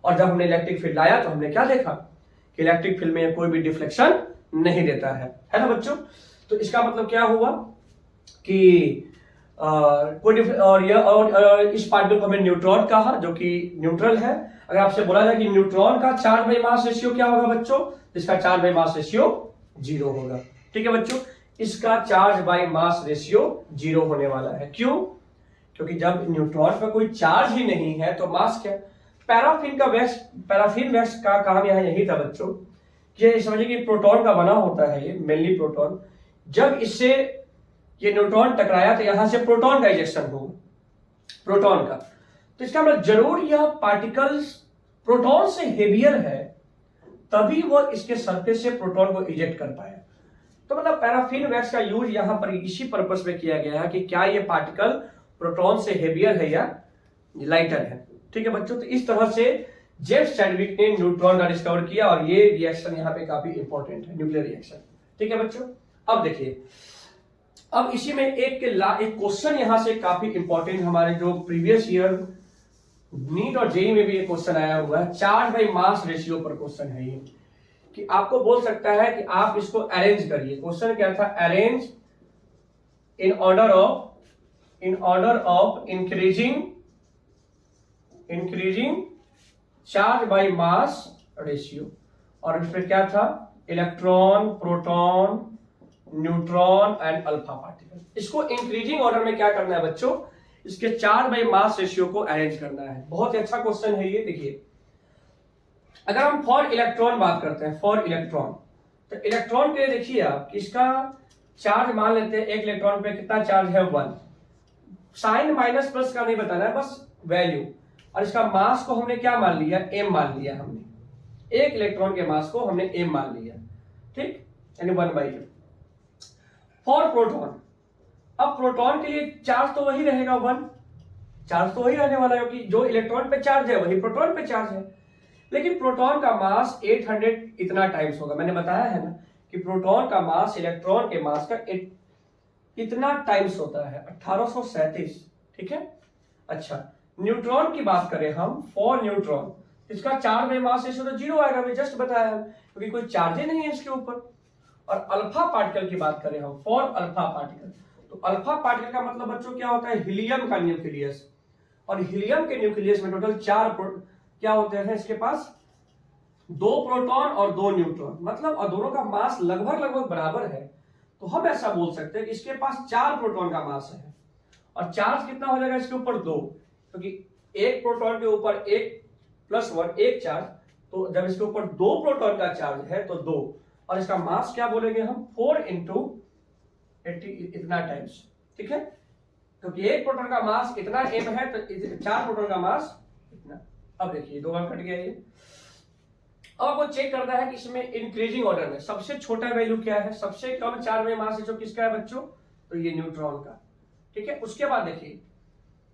और जब हमने इलेक्ट्रिक फील्ड लाया तो हमने क्या देखा कि इलेक्ट्रिक फील्ड में कोई भी डिफ्लेक्शन नहीं देता है ना बच्चों। तो इसका मतलब क्या हुआ कि इस पार्टिकल को हमें न्यूट्रॉन कहा, जो कि न्यूट्रल है। अगर आपसे बोला जाए कि न्यूट्रॉन का चार्ज बाई मास रेशियो क्या होगा बच्चों, इसका चार्ज बाई मास रेशियो 0 होगा, ठीक है बच्चों। इसका चार्ज बाई मास रेशियो 0 होने वाला है। क्यों, क्योंकि जब न्यूट्रॉन पर कोई चार्ज ही नहीं है तो मास क्या। पैराफिन वैक्स का काम यहाँ यही था बच्चों कि समझिए कि प्रोटॉन का बना होता है, ये मेनली प्रोटॉन। जब इससे ये न्यूट्रॉन टकराया तो यहां से प्रोटॉन का इजेक्शन होगा, प्रोटॉन का। तो इसका मतलब जरूर यह पार्टिकल्स प्रोटॉन से हेवियर है, तभी वो इसके सरफेस से प्रोटॉन को इजेक्ट कर पाया। तो मतलब पैराफिन वैक्स का यूज यहां पर इसी पर्पस में किया गया है कि क्या ये पार्टिकल प्रोटॉन से हेवियर है या लाइटर है, ठीक है बच्चों। तो इस तरह से जेम्स चैडविक ने न्यूट्रॉन का डिस्कवर किया और ये रिएक्शन यहाँ पे काफी इंपॉर्टेंट है, न्यूक्लियर रिएक्शन। ठीक है बच्चों, अब देखिए, अब इसी में एक क्वेश्चन यहां से काफी इंपॉर्टेंट, हमारे जो प्रीवियस ईयर नीट और जेई में भी ये क्वेश्चन आया हुआ है, चार्ज बाई मास रेशियो पर क्वेश्चन है ये, कि आपको बोल सकता है कि आप इसको अरेंज करिए। क्वेश्चन क्या था, arrange in order of increasing charge by mass ratio, और इसमें क्या था, electron, proton, neutron and alpha particle. इसको इंक्रीजिंग ऑर्डर में क्या करना है बच्चों, इसके चार्ज बाय मास रेशियो को अरेंज करना है। बहुत ही अच्छा क्वेश्चन है ये। देखिए, अगर हम फॉर इलेक्ट्रॉन बात करते हैं, फॉर इलेक्ट्रॉन, तो इलेक्ट्रॉन के लिए देखिए आप, इसका चार्ज मान लेते हैं, एक इलेक्ट्रॉन पे कितना चार्ज है, 1। साइन माइनस प्लस का नहीं बताना है, बस वैल्यू। और इसका मास को हमने क्या मान लिया, m मान लिया हमने, एक इलेक्ट्रॉन के मास को हमने m मान लिया, ठीक, यानी 1/2। फॉर प्रोटॉन, अब प्रोटॉन के लिए चार्ज तो वही रहेगा 1, चार्ज तो वही रहने वाला है, क्योंकि जो इलेक्ट्रॉन पे चार्ज है वही प्रोटॉन पे चार्ज है। लेकिन प्रोटॉन का मास 800 इतना टाइम्स होगा, मैंने बताया है ना कि प्रोटॉन का मास इलेक्ट्रॉन के मास का इतना टाइम्स होता है, 1837। ठीक है, अच्छा, न्यूट्रॉन की बात करें हम, फॉर न्यूट्रॉन, इसका चार्ज बाय मास रेशियो तो 0 आएगा, मैं जस्ट बताया है, क्योंकि कोई चार्ज ही नहीं है इसके ऊपर। और अल्फा पार्टिकल की बात करें हम, फॉर अल्फा पार्टिकल, तो अल्फा पार्टिकल का मतलब बच्चों क्या होता है, हीलियम का न्यूक्लियस। और हीलियम के न्यूक्लियस में टोटल 4 क्या होते हैं इसके पास, 2 प्रोटॉन और 2 न्यूट्रॉन, मतलब और दोनों का मास लगभग बराबर है। तो हम ऐसा बोल सकते हैं कि इसके पास 4 प्रोटॉन का मास है, और चार्ज कितना हो जाएगा इसके ऊपर, 2, क्योंकि एक प्रोटॉन के ऊपर 1 + 1 1 चार्ज, तो जब इसके ऊपर 2 प्रोटॉन का चार्ज है तो 2, और इसका मास क्या बोलेंगे हम, 4 × 80 इतना टाइम्स। ठीक है, क्योंकि एक प्रोटॉन का मास इतना m है, तो 4 प्रोटॉन का मास इतना। अब देखिए 2 बार कट गया ये। अब आपको चेक करना है कि इसमें इंक्रीजिंग ऑर्डर में सबसे छोटा वैल्यू क्या है, सबसे कम चार्ज में मास जो किसका है बच्चों, तो ये न्यूट्रॉन का। ठीक है, उसके बाद देखिए,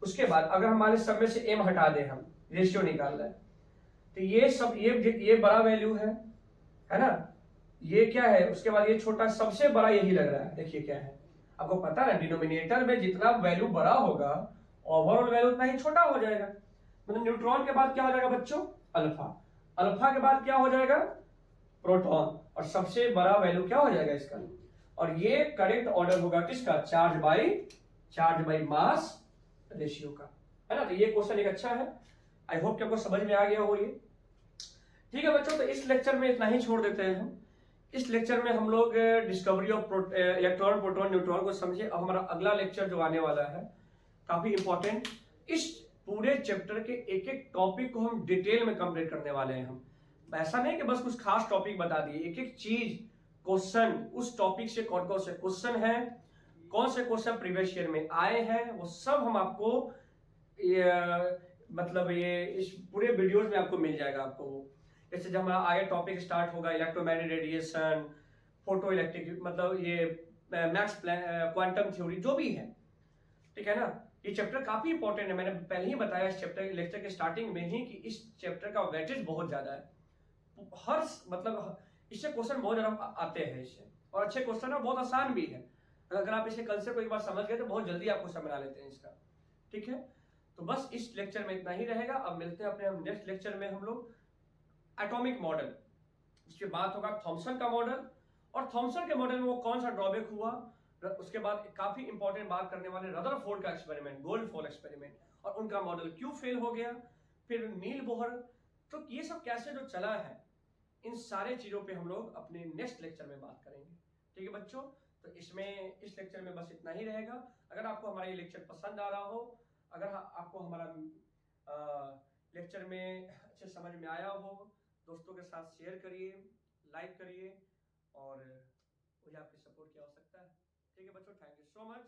उसके बाद अगर हमारे सब में से m हटा दें, हम रेशियो निकाल रहे हैं, तो ये सब ये बड़ा वैल्यू है ना, ये क्या है, उसके बाद ये छोटा, सबसे बड़ा यही लग रहा है। देखिए क्या है, आपको पता है डिनोमिनेटर में जितना वैल्यू बड़ा होगा, ओवरऑल वैल्यू उतना ही छोटा हो जाएगा। मतलब न्यूट्रॉन के बाद क्या हो जाएगा बच्चों, अल्फा, अल्फा के बाद क्या हो जाएगा, प्रोटॉन, और सबसे बड़ा वैल्यू क्या हो जाएगा इसका। और ये करेक्ट ऑर्डर होगा किसका, चार्ज बाय मास रेशियो का, है ना। तो ये क्वेश्चन एक अच्छा है, आई होप कि आपको समझ में आ गया हो ये। ठीक है बच्चों, तो इस लेक्चर में इतना ही छोड़ देते हैं हम। इस लेक्चर में हम लोग discovery of electron, proton, neutron को समझे। अब हमारा अगला लेक्चर जो आने वाला है काफी इंपॉर्टेंट, इस पूरे चैप्टर के एक एक टॉपिक को हम डिटेल में कंप्लीट करने वाले हैं। हम ऐसा नहीं कि बस कुछ खास टॉपिक बता दिए, एक एक चीज, क्वेश्चन, उस टॉपिक से कौन कौन से क्वेश्चन है, कौन से क्वेश्चन प्रीवियस ईयर में आए हैं, वो सब हम आपको मतलब ये इस पूरे वीडियोस में आपको मिल जाएगा। आपको वो जैसे जब हमारा आगे टॉपिक स्टार्ट होगा, इलेक्ट्रोमैग्नेटिक रेडिएशन, फोटो इलेक्ट्रिक, मतलब ये मैक्स क्वांटम थ्योरी जो भी है, ठीक है ना। ये चैप्टर काफी इंपॉर्टेंट है, मैंने पहले ही बताया इस चैप्टर लेक्चर के स्टार्टिंग में ही कि इस चैप्टर का वेटेज बहुत ज्यादा है। हर मतलब इससे क्वेश्चन बहुत ज्यादा आते हैं इससे, और अच्छे क्वेश्चन है, बहुत आसान भी है। अगर आप इसे कंसेप्ट को एक बार समझ गए तो बहुत जल्दी आप क्वेश्चन बना लेते हैं इसका। ठीक है, तो बस इस लेक्चर में इतना ही रहेगा। अब मिलते हैं अपने नेक्स्ट लेक्चर में हम लोग एटॉमिक मॉडल, इसके बाद होगा थॉमसन का मॉडल, और थॉमसन के मॉडल में वो कौन सा ड्रॉबैक हुआ, उसके बाद काफी इंपॉर्टेंट बात करने वाले रदरफोर्ड का एक्सपेरिमेंट, गोल्ड फॉल एक्सपेरिमेंट, और उनका मॉडल क्यों फेल हो गया, फिर नील बोहर, तो ये सब कैसे जो चला है, इन सारे चीजों पे हम लोग अपने नेक्स्ट लेक्चर में बात करेंगे। ठीक है बच्चों, तो इसमें इस लेक्चर में बस इतना ही रहेगा। अगर आपको हमारा ये लेक्चर पसंद आ रहा हो, अगर आपको हमारा लेक्चर में अच्छे समझ में आया हो, दोस्तों के साथ शेयर करिए, लाइक करिए, और मुझे आपकी सपोर्ट की आवश्यकता है। ठीक है बच्चों, थैंक यू सो मच।